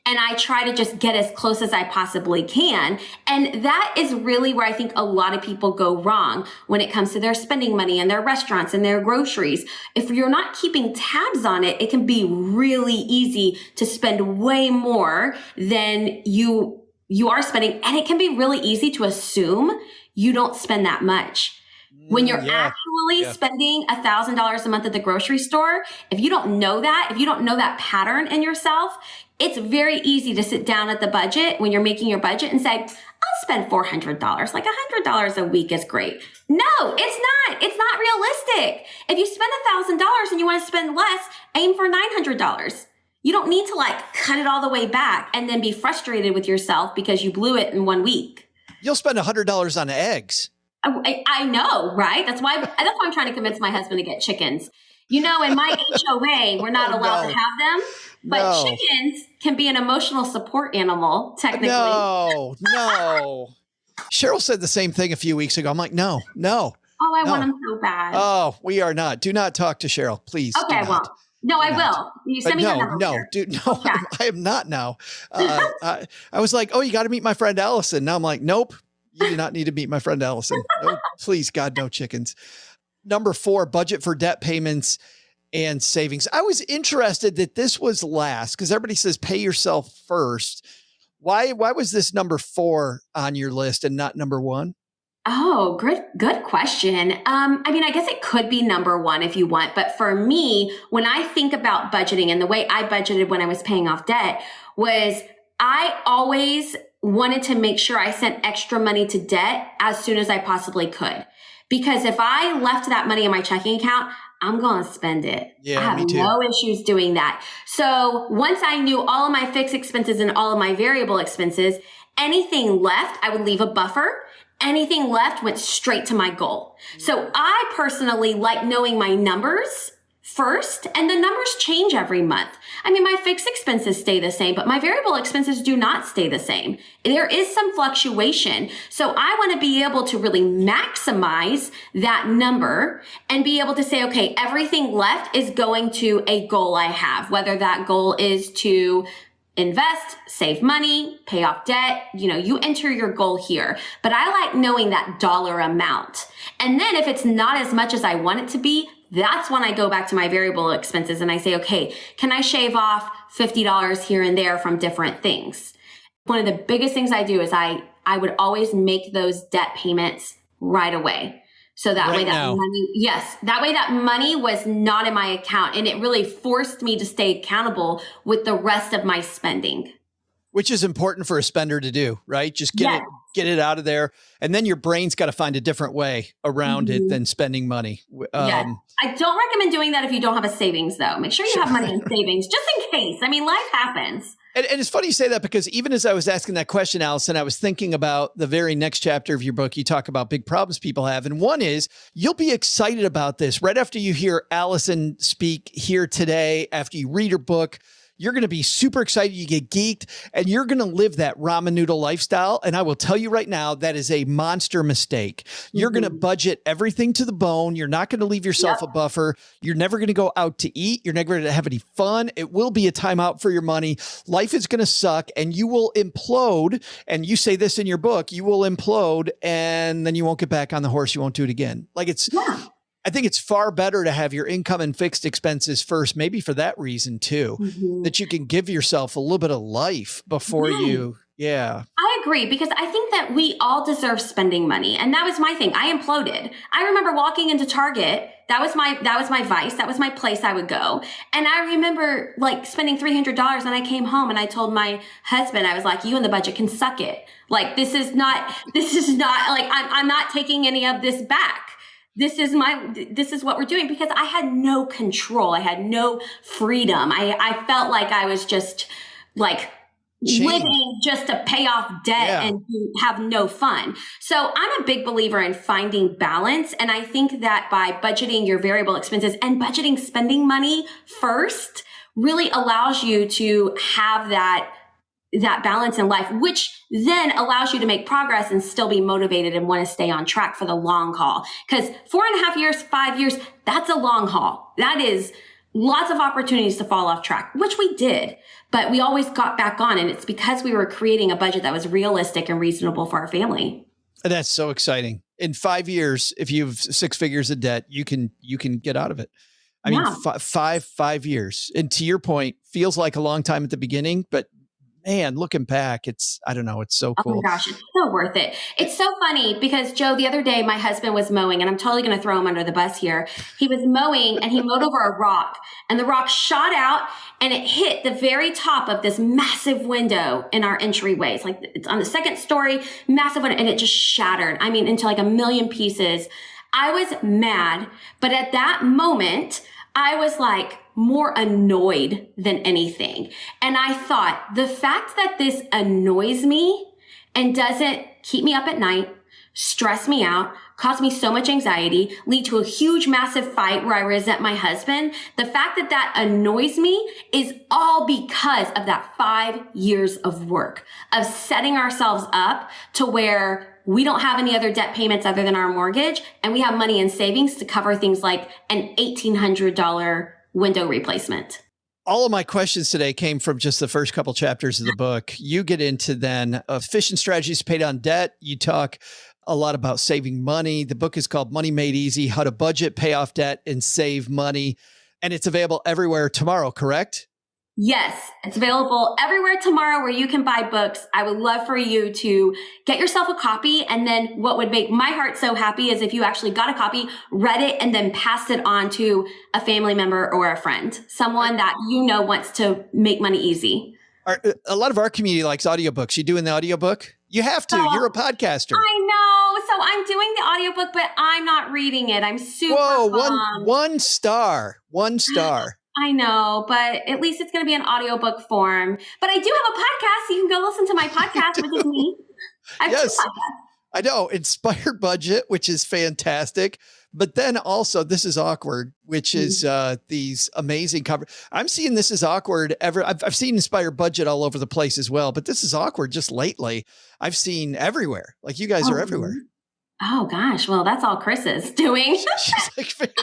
And I try to just get as close as I possibly can. And that is really where I think a lot of people go wrong when it comes to their spending money and their restaurants and their groceries. If you're not keeping tabs on it, it can be really easy to spend way more than you are spending. And it can be really easy to assume you don't spend that much. When you're actually spending $1,000 a month at the grocery store, if you don't know that pattern in yourself, it's very easy to sit down at the budget when you're making your budget and say, I'll spend $400. Like $100 a week is great. No, it's not. It's not realistic. If you spend $1,000 and you want to spend less, aim for $900. You don't need to like cut it all the way back and then be frustrated with yourself because you blew it in 1 week. You'll spend $100 on eggs. I know, right? That's why I'm trying to convince my husband to get chickens. You know, in my HOA, we're not allowed to have them, but chickens can be an emotional support animal, technically. No. Cheryl said the same thing a few weeks ago. I'm like, no. Oh, I want them so bad. Oh, we are not. Do not talk to Cheryl, please. Okay, well. No, I will. You send me her number. No, I am not now. I was like, oh, you got to meet my friend Allison. Now I'm like, nope, you do not need to meet my friend Allison. No, please, God, no chickens. Number 4, budget for debt payments and savings. I was interested that this was last because everybody says pay yourself first. Why was this number 4 on your list and not number 1? Oh, good question. I mean, I guess it could be number 1 if you want, but for me, when I think about budgeting and the way I budgeted when I was paying off debt was I always wanted to make sure I sent extra money to debt as soon as I possibly could. Because if I left that money in my checking account, I'm going to spend it. Yeah, I have me too. no issues doing that. So once I knew all of my fixed expenses and all of my variable expenses, anything left, I would leave a buffer. Anything left went straight to my goal. So I personally like knowing my numbers first, and the numbers change every month. I mean, my fixed expenses stay the same, but my variable expenses do not stay the same. There is some fluctuation. So I want to be able to really maximize that number and be able to say, okay, everything left is going to a goal I have, whether that goal is to invest, save money, pay off debt. You know, you enter your goal here, but I like knowing that dollar amount. And then if it's not as much as I want it to be, that's when I go back to my variable expenses and I say, okay, can I shave off $50 here and there from different things? One of the biggest things I do is I would always make those debt payments right away. So that way that money was not in my account, and it really forced me to stay accountable with the rest of my spending. Which is important for a spender to do, right? Just get it out of there. And then your brain's got to find a different way around it than spending money. I don't recommend doing that if you don't have a savings, though. Make sure you have money in savings, just in case. I mean, life happens. And it's funny you say that because even as I was asking that question, Allison, I was thinking about the very next chapter of your book. You talk about big problems people have. And one is you'll be excited about this right after you hear Allison speak here today, after you read her book. You're going to be super excited. You get geeked and you're going to live that ramen noodle lifestyle. And I will tell you right now, that is a monster mistake. You're going to budget everything to the bone. You're not going to leave yourself a buffer. You're never going to go out to eat. You're never going to have any fun. It will be a timeout for your money. Life is going to suck and you will implode. And you say this in your book, you will implode and then you won't get back on the horse. You won't do it again. Like I think it's far better to have your income and fixed expenses first, maybe for that reason too, that you can give yourself a little bit of life before you. Yeah. I agree, because I think that we all deserve spending money. And that was my thing. I imploded. I remember walking into Target. That was my vice. That was my place I would go. And I remember like spending $300 and I came home and I told my husband, I was like, you and the budget can suck it. Like, this is not like, I'm not taking any of this back. This is what we're doing, because I had no control. I had no freedom. I felt like I was just like living just to pay off debt and have no fun. So I'm a big believer in finding balance. And I think that by budgeting your variable expenses and budgeting spending money first really allows you to have that balance in life, which then allows you to make progress and still be motivated and want to stay on track for the long haul. Because 4.5 years, 5 years, that's a long haul. That is lots of opportunities to fall off track, which we did, but we always got back on. And it's because we were creating a budget that was realistic and reasonable for our family. And that's so exciting. In 5 years, if you have 6 figures of debt, you can get out of it. I mean, 5 years. And to your point, feels like a long time at the beginning, but man, looking back, I don't know, it's so cool. Oh my gosh, it's so worth it. It's so funny because, Joe, the other day my husband was mowing, and I'm totally going to throw him under the bus here. He was mowing and he mowed over a rock, and the rock shot out and it hit the very top of this massive window in our entryway. It's like it's on the second story, massive window, and it just shattered. I mean, into like a million pieces. I was mad, but at that moment, I was like more annoyed than anything. And I thought the fact that this annoys me and doesn't keep me up at night, stress me out, cause me so much anxiety, lead to a huge, massive fight where I resent my husband. The fact that that annoys me is all because of that 5 years of work, of setting ourselves up to where we don't have any other debt payments other than our mortgage, and we have money in savings to cover things like an $1,800 window replacement. All of my questions today came from just the first couple chapters of the book. You get into then efficient strategies to pay down debt. You talk a lot about saving money. The book is called Money Made Easy: How to Budget, Pay Off Debt, and Save Money. And it's available everywhere tomorrow, correct? Yes, it's available everywhere tomorrow where you can buy books. I would love for you to get yourself a copy. And then what would make my heart so happy is if you actually got a copy, read it, and then passed it on to a family member or a friend, someone that you know wants to make money easy. A lot of our community likes audiobooks. You doing the audiobook? You have to. You're a podcaster. I know. So I'm doing the audiobook, but I'm not reading it. I'm super bummed. One star. I know, but at least it's going to be an audiobook form. But I do have a podcast. You can go listen to my podcast, which is me. I have 2 podcasts. I know. Inspired Budget, which is fantastic. But then also This Is Awkward, which is these amazing cover. I'm seeing This Is Awkward I've seen Inspired Budget all over the place as well, but This Is Awkward just lately I've seen everywhere. Like you guys are everywhere. Oh gosh. Well, that's all Chris is doing. She's like,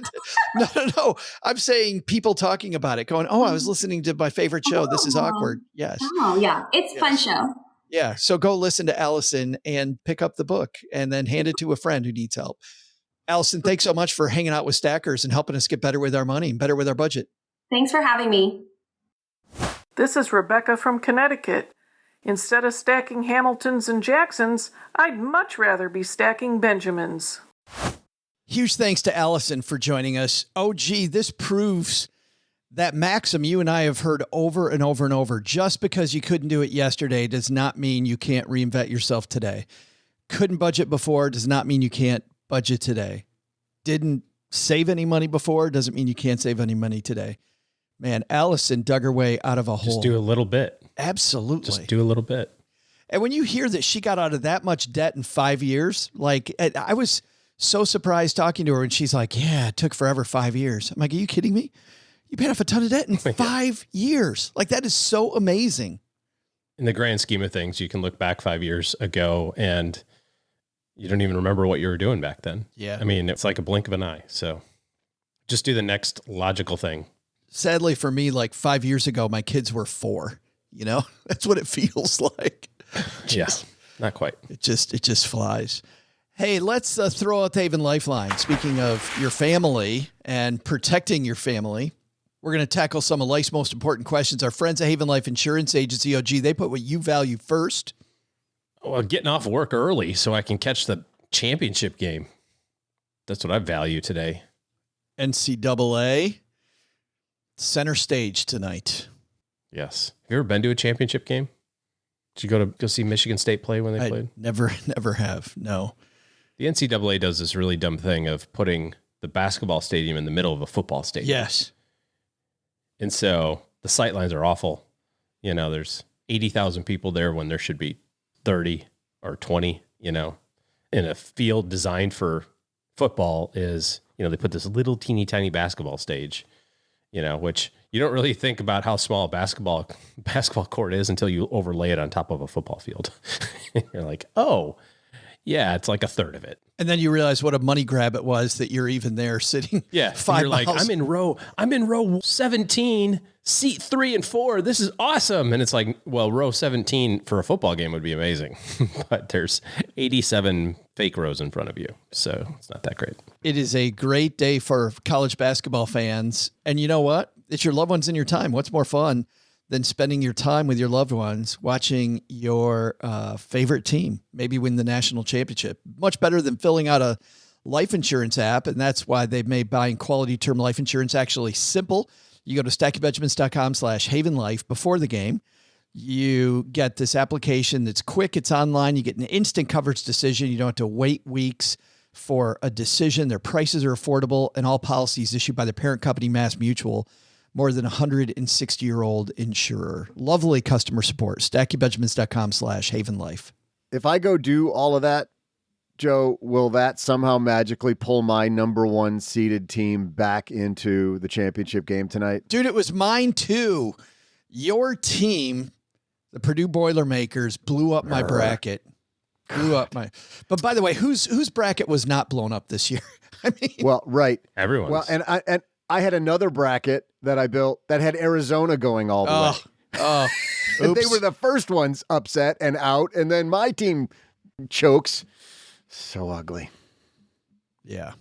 no. I'm saying people talking about it going, I was listening to my favorite show. This Is Awkward. Yes. Oh yeah. It's a fun show. Yeah. So go listen to Allison and pick up the book and then hand it to a friend who needs help. Allison, thanks so much for hanging out with Stackers and helping us get better with our money and better with our budget. Thanks for having me. This is Rebecca from Connecticut. Instead of stacking Hamiltons and Jacksons, I'd much rather be stacking Benjamins. Huge thanks to Allison for joining us. Oh, gee, this proves that maxim you and I have heard over and over and over. Just because you couldn't do it yesterday does not mean you can't reinvent yourself today. Couldn't budget before does not mean you can't budget today. Didn't save any money before doesn't mean you can't save any money today. Man, Allison dug her way out of a hole. Just do a little bit. Absolutely. Just do a little bit. And when you hear that she got out of that much debt in 5 years, like I was so surprised talking to her and she's like, yeah, it took forever, 5 years. I'm like, are you kidding me? You paid off a ton of debt in 5 years. Like that is so amazing. In the grand scheme of things, you can look back 5 years ago and you don't even remember what you were doing back then. Yeah. I mean, it's like a blink of an eye. So just do the next logical thing. Sadly for me, like 5 years ago, my kids were 4, you know, that's what it feels like. Yeah, not quite. It just flies. Hey, let's throw out the Haven Lifeline. Speaking of your family and protecting your family, we're going to tackle some of life's most important questions. Our friends at Haven Life Insurance Agency, OG, they put what you value first. Well, getting off work early so I can catch the championship game. That's what I value today. NCAA. Center stage tonight. Yes. Have you ever been to a championship game? Did you go see Michigan State play when they played? Never have. No. The NCAA does this really dumb thing of putting the basketball stadium in the middle of a football stadium. Yes. And so the sight lines are awful. You know, there's 80,000 people there when there should be 30 or 20, you know, in a field designed for football is, you know, they put this little teeny tiny basketball stage, you know, which you don't really think about how small a basketball court is until you overlay it on top of a football field. You're like, oh, yeah, it's like a third of it. And then you realize what a money grab it was that you're even there sitting. Yeah. 5 you're miles. Like, I'm in row 17, seat 3 and 4. This is awesome. And it's like, well, row 17 for a football game would be amazing, but there's 87 fake rows in front of you. So it's not that great. It is a great day for college basketball fans. And you know what? It's your loved ones in your time. What's more fun than spending your time with your loved ones watching your favorite team maybe win the national championship. Much better than filling out a life insurance app. And that's why they've made buying quality term life insurance actually simple. You go to stackingbenjamins.com/havenlife before the game. You get this application that's quick. It's online. You get an instant coverage decision. You don't have to wait weeks for a decision. Their prices are affordable, and all policies issued by the parent company, Mass Mutual, more than 160-year-old insurer. Lovely customer support. stackingbenjamins.com/havenlife. If I go do all of that, Joe, will that somehow magically pull my number one seeded team back into the championship game tonight? Dude, it was mine too. Your team, the Purdue Boilermakers, blew up my bracket. But by the way, whose bracket was not blown up this year? I mean, well, right. Everyone's. Well, and I had another bracket that I built that had Arizona going all the way. And they were the first ones upset and out, and then my team chokes. So ugly. Yeah.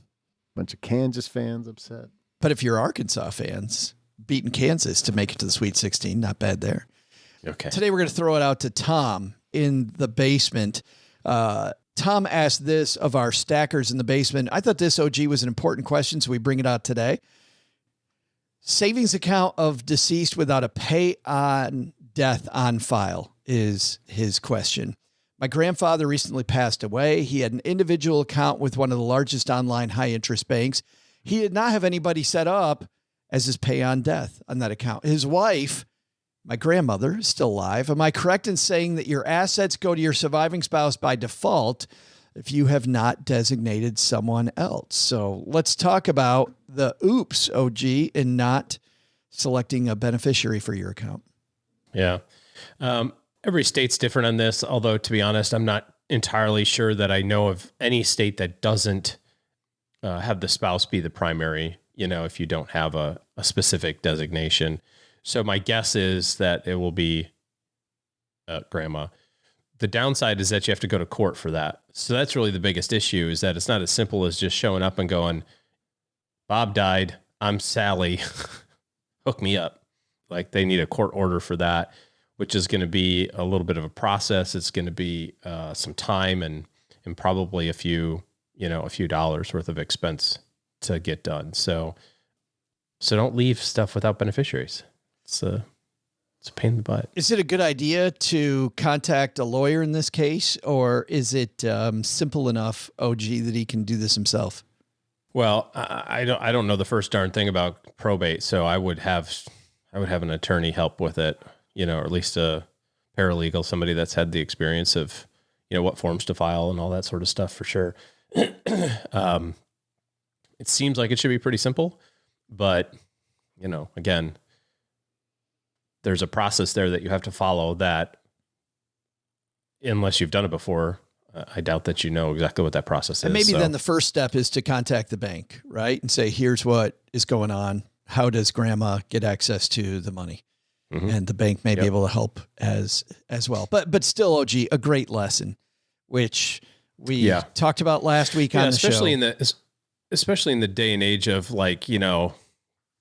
Bunch of Kansas fans upset. But if you're Arkansas fans, beating Kansas to make it to the Sweet 16, not bad there. Okay. Today we're going to throw it out to Tom in the basement. Tom asked this of our stackers in the basement. I thought this, OG, was an important question, so we bring it out today. Savings account of deceased without a pay on death on file is his question. My grandfather recently passed away. He had an individual account with one of the largest online high-interest banks. He did not have anybody set up as his pay on death on that account. His wife, my grandmother, is still alive. Am I correct in saying that your assets go to your surviving spouse by default if you have not designated someone else? So let's talk about the oops, OG, in not selecting a beneficiary for your account. Yeah. Every state's different on this, although to be honest, I'm not entirely sure that I know of any state that doesn't have the spouse be the primary, if you don't have a specific designation. So my guess is that it will be grandma. The downside is that you have to go to court for that. So that's really the biggest issue, is that it's not as simple as just showing up and going, Bob died, I'm Sally, hook me up. Like, they need a court order for that, which is going to be a little bit of a process. It's going to be some time and probably a few dollars worth of expense to get done. So don't leave stuff without beneficiaries. It's a pain in the butt. Is it a good idea to contact a lawyer in this case, or is it simple enough, OG, that he can do this himself? Well, I don't know the first darn thing about probate, so I would have an attorney help with it. Or at least a paralegal, somebody that's had the experience of, what forms to file and all that sort of stuff for sure. It seems like it should be pretty simple, but, again, there's a process there that you have to follow that, unless you've done it before, I doubt that you know exactly what that process is. And maybe then the first step is to contact the bank, right? And say, here's what is going on. How does grandma get access to the money? Mm-hmm. And the bank may be able to help as well. But still, OG, a great lesson, which we talked about last week on the show. Especially in the day and age of, like,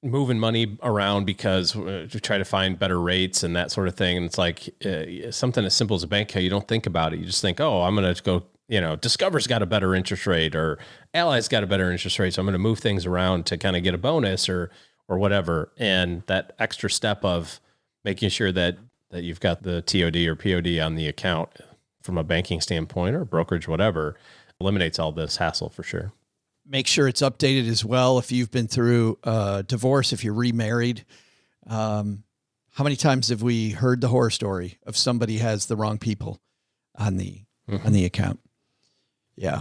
moving money around because to try to find better rates and that sort of thing. And it's like something as simple as a bank account, you don't think about it. You just think, oh, I'm going to go, Discover's got a better interest rate, or Ally's got a better interest rate, so I'm going to move things around to kind of get a bonus or whatever. And that extra step of making sure that you've got the TOD or POD on the account from a banking standpoint or brokerage, whatever, eliminates all this hassle for sure. Make sure it's updated as well. If you've been through a divorce, if you're remarried, how many times have we heard the horror story of somebody has the wrong people on the account? Yeah.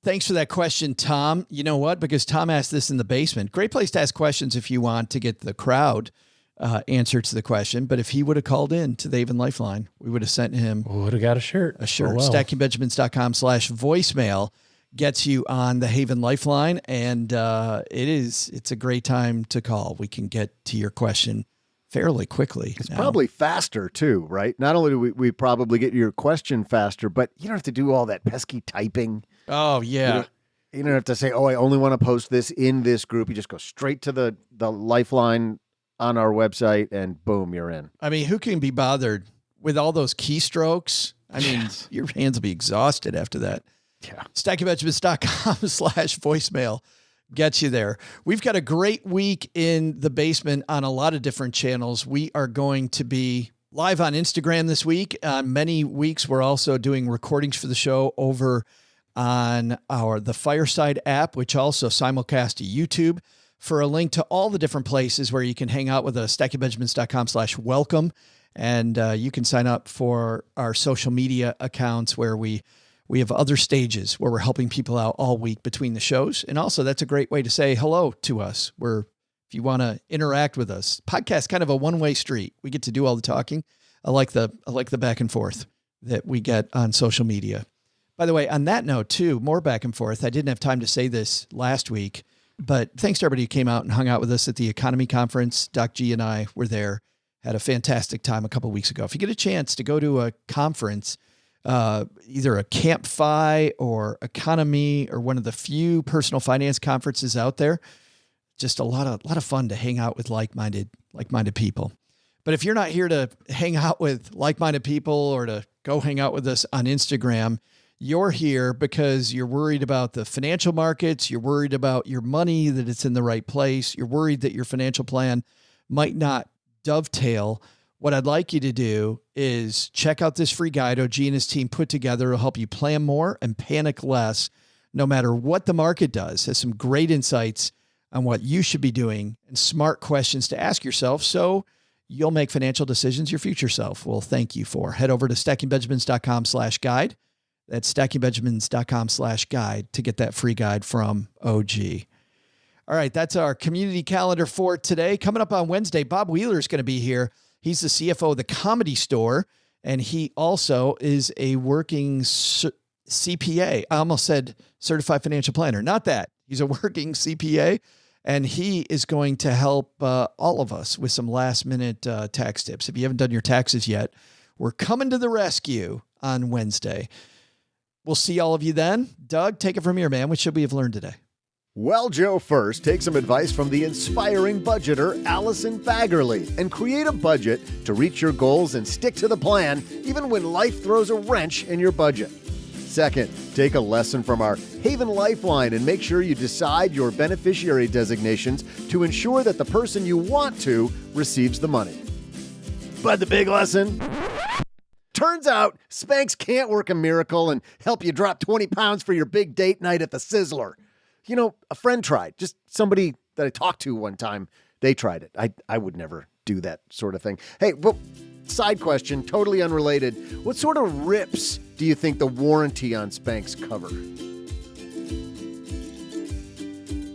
Thanks for that question, Tom. You know what? Because Tom asked this in the basement. Great place to ask questions if you want to get the crowd answer to the question. But if he would have called in to the Haven Lifeline, we would have sent him. Would have got a shirt. StackingBenjamins.com/voicemail gets you on the Haven Lifeline. And it's a great time to call. We can get to your question fairly quickly. It's probably faster too, right? Not only do we probably get your question faster, but you don't have to do all that pesky typing. Oh, yeah. You don't have to say, oh, I only want to post this in this group. You just go straight to the Lifeline on our website, and boom, you're in. I mean, who can be bothered with all those keystrokes? I mean, your hands will be exhausted after that. Yeah. StackingBenjamins.com/voicemail gets you there. We've got a great week in the basement on a lot of different channels. We are going to be live on Instagram this week. Many weeks, we're also doing recordings for the show over on the Fireside app, which also simulcast to YouTube. For a link to all the different places where you can hang out with us, StackingBenjamins.com/welcome. And you can sign up for our social media accounts where we have other stages where we're helping people out all week between the shows. And also that's a great way to say hello to us. If you want to interact with us, podcast kind of a one-way street. We get to do all the talking. I like the back and forth that we get on social media. By the way, on that note too, more back and forth. I didn't have time to say this last week, but thanks to everybody who came out and hung out with us at the economy conference. Doc G and I were there, had a fantastic time a couple of weeks ago. If you get a chance to go to a conference, either a Camp Fi or Economy or one of the few personal finance conferences out there, just a lot of fun to hang out with like-minded people. But if you're not here to hang out with like-minded people or to go hang out with us on Instagram, you're here because you're worried about the financial markets. You're worried about your money, that it's in the right place. You're worried that your financial plan might not dovetail. What I'd like you to do is check out this free guide OG and his team put together. It'll help you plan more and panic less, no matter what the market does. Has some great insights on what you should be doing and smart questions to ask yourself so you'll make financial decisions your future self will thank you for. Head over to stackingbenjamins.com/guide. That's stackingbenjamins.com/guide to get that free guide from OG. All right, that's our community calendar for today. Coming up on Wednesday, Bob Wheeler is going to be here. He's the CFO of the Comedy Store, and he also is a working CPA. I almost said certified financial planner. Not that. He's a working CPA, and he is going to help all of us with some last-minute tax tips. If you haven't done your taxes yet, we're coming to the rescue on Wednesday. We'll see all of you then. Doug, take it from here, man. What should we have learned today? Well, Joe, first, take some advice from the inspiring budgeter, Allison Baggerly, and create a budget to reach your goals and stick to the plan, even when life throws a wrench in your budget. Second, take a lesson from our Haven Lifeline and make sure you decide your beneficiary designations to ensure that the person you want to receives the money. But the big lesson? Turns out, Spanx can't work a miracle and help you drop 20 pounds for your big date night at the Sizzler. You know, a friend tried. Just somebody that I talked to one time, they tried it. I would never do that sort of thing. Hey, well, side question, totally unrelated. What sort of rips do you think the warranty on Spanx cover?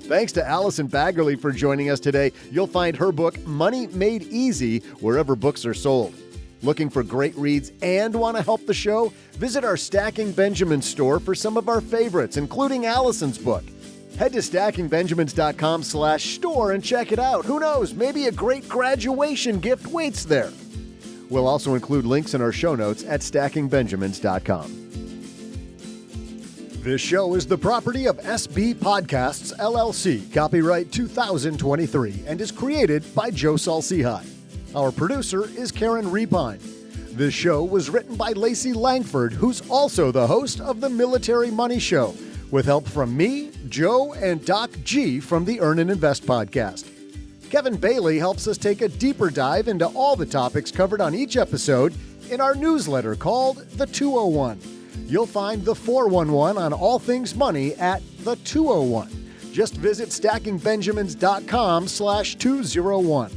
Thanks to Allison Baggerly for joining us today. You'll find her book, Money Made Easy, wherever books are sold. Looking for great reads and want to help the show? Visit our Stacking Benjamins store for some of our favorites, including Allison's book. Head to stackingbenjamins.com/store and check it out. Who knows, maybe a great graduation gift waits there. We'll also include links in our show notes at stackingbenjamins.com. This show is the property of SB Podcasts, LLC, copyright 2023, and is created by Joe Salcihai. Our producer is Karen Repine. This show was written by Lacey Langford, who's also the host of the Military Money Show, with help from me, Joe, and Doc G from the Earn and Invest podcast. Kevin Bailey helps us take a deeper dive into all the topics covered on each episode in our newsletter called The 201. You'll find the 411 on all things money at The 201. Just visit stackingbenjamins.com/201.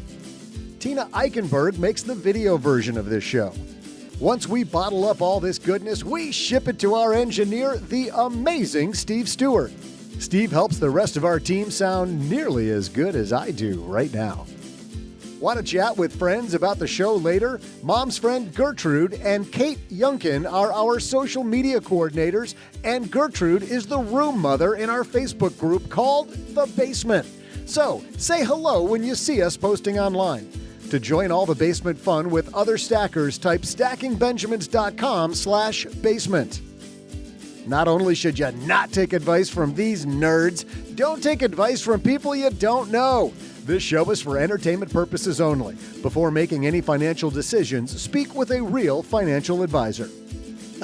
Tina Eichenberg makes the video version of this show. Once we bottle up all this goodness, we ship it to our engineer, the amazing Steve Stewart. Steve helps the rest of our team sound nearly as good as I do right now. Want to chat with friends about the show later? Mom's friend Gertrude and Kate Yunkin are our social media coordinators, and Gertrude is the room mother in our Facebook group called The Basement. So, say hello when you see us posting online. To join all the basement fun with other stackers, type stackingbenjamins.com/basement. Not only should you not take advice from these nerds, don't take advice from people you don't know. This show is for entertainment purposes only. Before making any financial decisions, speak with a real financial advisor.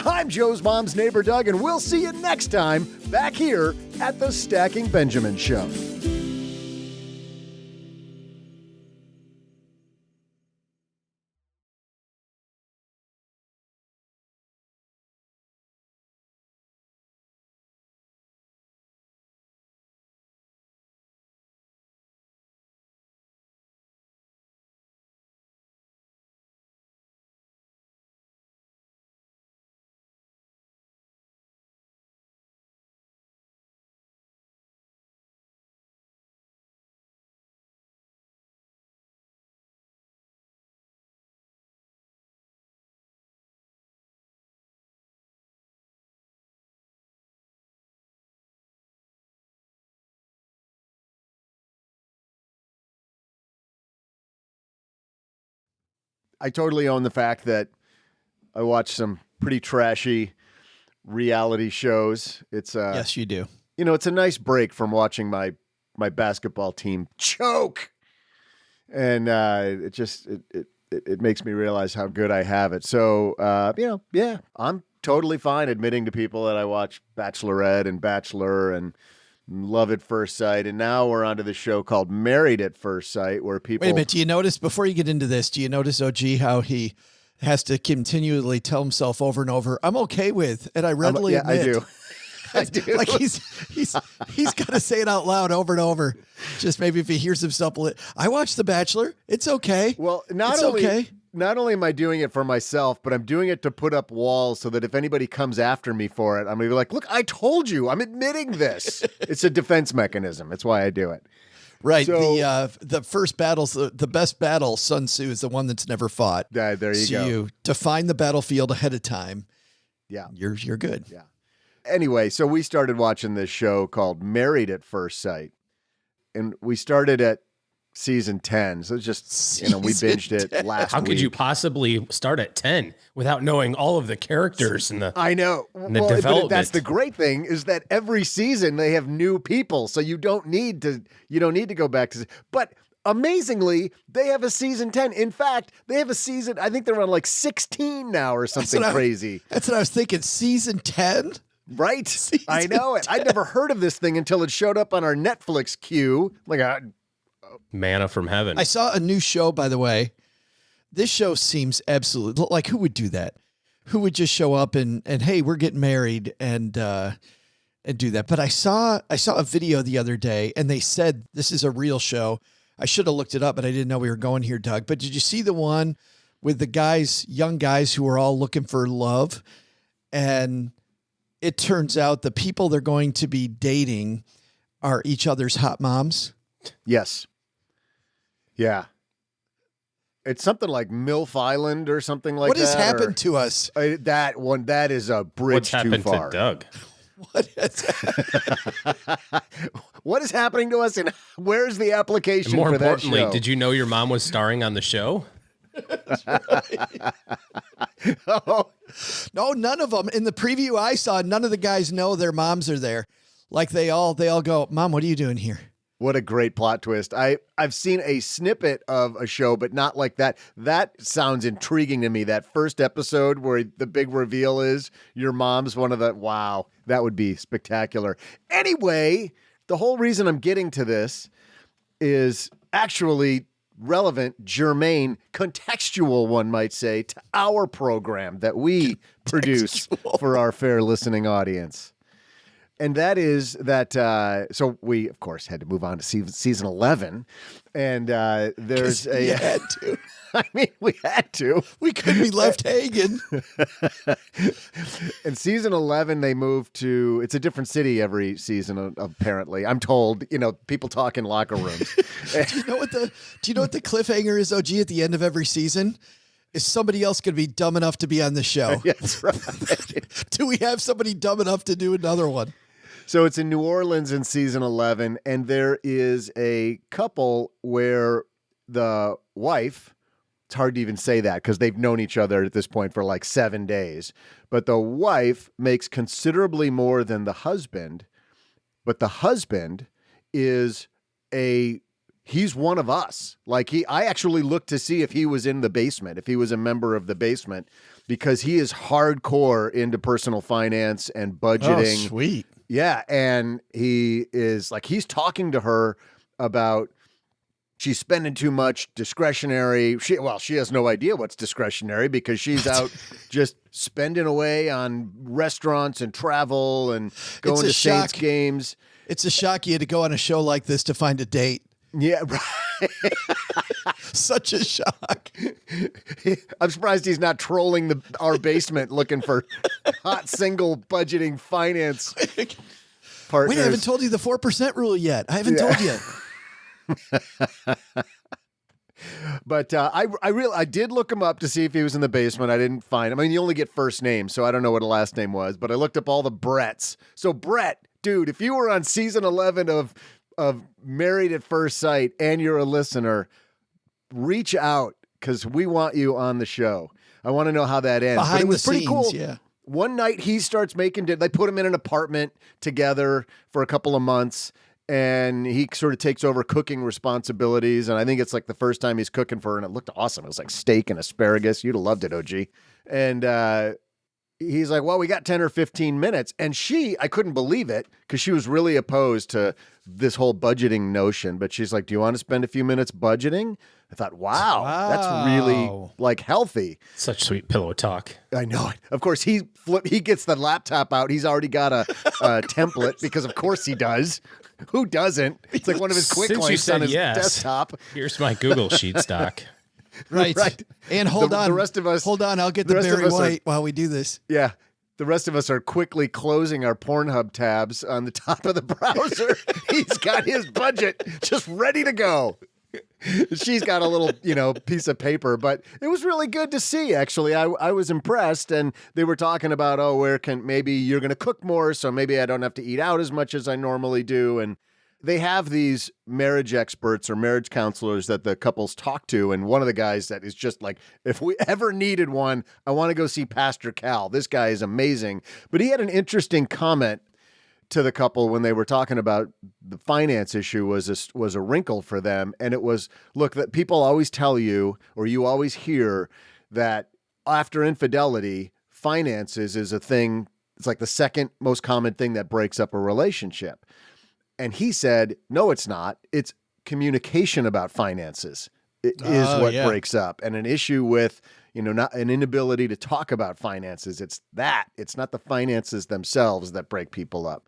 I'm Joe's mom's neighbor, Doug, and we'll see you next time back here at the Stacking Benjamin Show. I totally own the fact that I watch some pretty trashy reality shows. It's yes, you do. You know, it's a nice break from watching my basketball team choke, and it makes me realize how good I have it. So yeah, I'm totally fine admitting to people that I watch Bachelorette and Bachelor and Love at First Sight, and now we're onto the show called Married at First Sight, where people. Wait a minute. Do you notice, before you get into this, do you notice, OG, how he has to continually tell himself over and over, "I'm okay with," and I readily admit. I do. I do. Like he's got to say it out loud over and over. Just maybe if he hears himself. I watched The Bachelor. It's okay. Well, okay. Not only am I doing it for myself, but I'm doing it to put up walls so that if anybody comes after me for it, I'm going to be like, look, I told you, I'm admitting this. It's a defense mechanism. That's why I do it. Right. So, the first battle's the best battle, Sun Tzu, is the one that's never fought. There you go. You define the battlefield ahead of time. Yeah. You're good. Yeah. Anyway, so we started watching this show called Married at First Sight. And we started at season 10. So it's just, we binged it last week. How could you possibly start at 10 without knowing all of the characters and the I know. And the development. But that's the great thing, is that every season they have new people. So you don't need to go back to, but amazingly, they have a season 10. In fact, they have a season, I think they're on like 16 now or something crazy. That's what I was thinking. Season 10? Right. I know it. I'd never heard of this thing until it showed up on our Netflix queue. Like manna from heaven. I saw a new show, by the way. This show seems absolute. Like, who would do that? Who would just show up and hey, we're getting married and do that? But I saw a video the other day, and they said this is a real show. I should have looked it up, but I didn't know we were going here, Doug. But did you see the one with the guys, young guys who are all looking for love? And it turns out the people they're going to be dating are each other's hot moms. Yes. Yeah. It's something like MILF Island or something like that. What has happened to us? That is a bridge too far. What's happened to Doug? What is happening to us, and where's the application more for that importantly, show? did you know your mom was starring on the show? No, none of them. In the preview I saw, none of the guys know their moms are there. Like they all go, "Mom, what are you doing here?" What a great plot twist. I've seen a snippet of a show, but not like that. That sounds intriguing to me. That first episode where the big reveal is your mom's one of the, wow, that would be spectacular. Anyway, the whole reason I'm getting to this is actually relevant, germane, contextual, one might say, to our program that we produce for our fair listening audience. And that is that, so we, of course, had to move on to season 11. And there's a... You had to. I mean, we had to. We couldn't be left hanging. In season 11, they moved to... It's a different city every season, apparently. I'm told, people talk in locker rooms. Do you know what the cliffhanger is, OG, at the end of every season? Is somebody else going to be dumb enough to be on the show? That's right. Do we have somebody dumb enough to do another one? So it's in New Orleans in season 11, and there is a couple where the wife, it's hard to even say that because they've known each other at this point for like 7 days, but the wife makes considerably more than the husband, but the husband is he's one of us. Like I actually looked to see if he was in the basement, if he was a member of the basement, because he is hardcore into personal finance and budgeting. Oh, sweet. Yeah. And he is like, he's talking to her about she's spending too much discretionary. She has no idea what's discretionary because she's out just spending away on restaurants and travel and going to Saints games. It's a shock you had to go on a show like this to find a date. Yeah, right. Such a shock. I'm surprised he's not trolling our basement looking for hot single budgeting finance partners. Wait, I haven't told you the 4% rule yet. I haven't told you. But I did look him up to see if he was in the basement. I didn't find him. I mean, you only get first name, so I don't know what a last name was. But I looked up all the Bretts. So Brett, dude, if you were on season 11 of Married at First Sight and you're a listener, reach out because we want you on the show. I want to know how that ends. Behind but it was the pretty scenes, cool. yeah. One night he starts making. They put him in an apartment together for a couple of months. And he sort of takes over cooking responsibilities. And I think it's like the first time he's cooking for her, and it looked awesome. It was like steak and asparagus. You'd have loved it, OG. And he's like, well, we got 10 or 15 minutes. And I couldn't believe it because she was really opposed to this whole budgeting notion. But she's like, do you want to spend a few minutes budgeting? I thought, wow. That's really like healthy. Such sweet pillow talk. I know it. Of course, he gets the laptop out. He's already got a template because of course he does. Who doesn't? It's like one of his quick links on his desktop. Here's my Google Sheets doc. Right. And hold on. The rest of us. Hold on. I'll get the Barry White while we do this. Yeah. The rest of us are quickly closing our Pornhub tabs on the top of the browser. He's got his budget just ready to go. She's got a little, piece of paper, but it was really good to see, actually. I was impressed, and they were talking about, maybe you're going to cook more, so maybe I don't have to eat out as much as I normally do. And they have these marriage experts or marriage counselors that the couples talk to, and one of the guys that is just like, if we ever needed one, I want to go see Pastor Cal. This guy is amazing. But he had an interesting comment to the couple when they were talking about the finance issue was a wrinkle for them. And it was, look, that people always tell you, or you always hear that after infidelity, finances is a thing. It's like the second most common thing that breaks up a relationship. And he said, no, it's not. It's communication about finances is what breaks up. And an issue with, not an inability to talk about finances. It's not the finances themselves that break people up.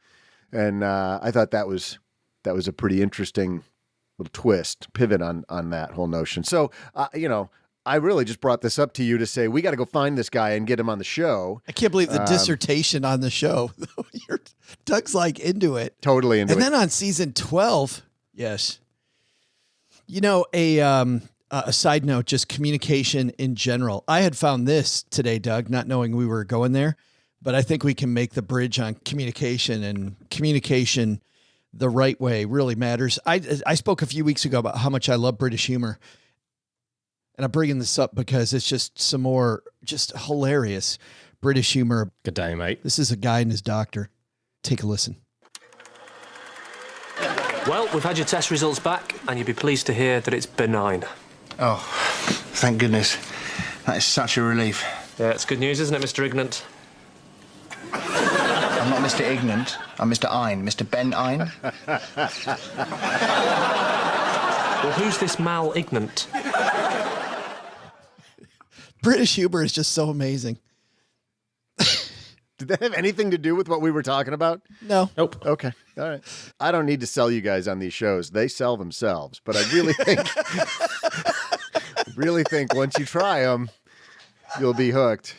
And I thought that was a pretty interesting little pivot on that whole notion. So, I really just brought this up to you to say, we got to go find this guy and get him on the show. I can't believe the dissertation on the show. Doug's like into it. Totally into it. And then on season 12, yes. A side note, just communication in general. I had found this today, Doug, not knowing we were going there. But I think we can make the bridge on communication, and communication the right way really matters. I spoke a few weeks ago about how much I love British humor. And I'm bringing this up because it's just some more just hilarious British humor. Good day, mate. This is a guy and his doctor. Take a listen. Well, we've had your test results back, and you'll be pleased to hear that it's benign. Oh, thank goodness. That is such a relief. Yeah, it's good news, isn't it, Mr. Ignant? I'm not Mr. Ignant. I'm Mr. Ein. Mr. Ben Ein. Well, who's this Mal Ignant? British humor is just so amazing. Did that have anything to do with what we were talking about? No. Nope. Okay. All right. I don't need to sell you guys on these shows. They sell themselves. But I really think once you try them, you'll be hooked.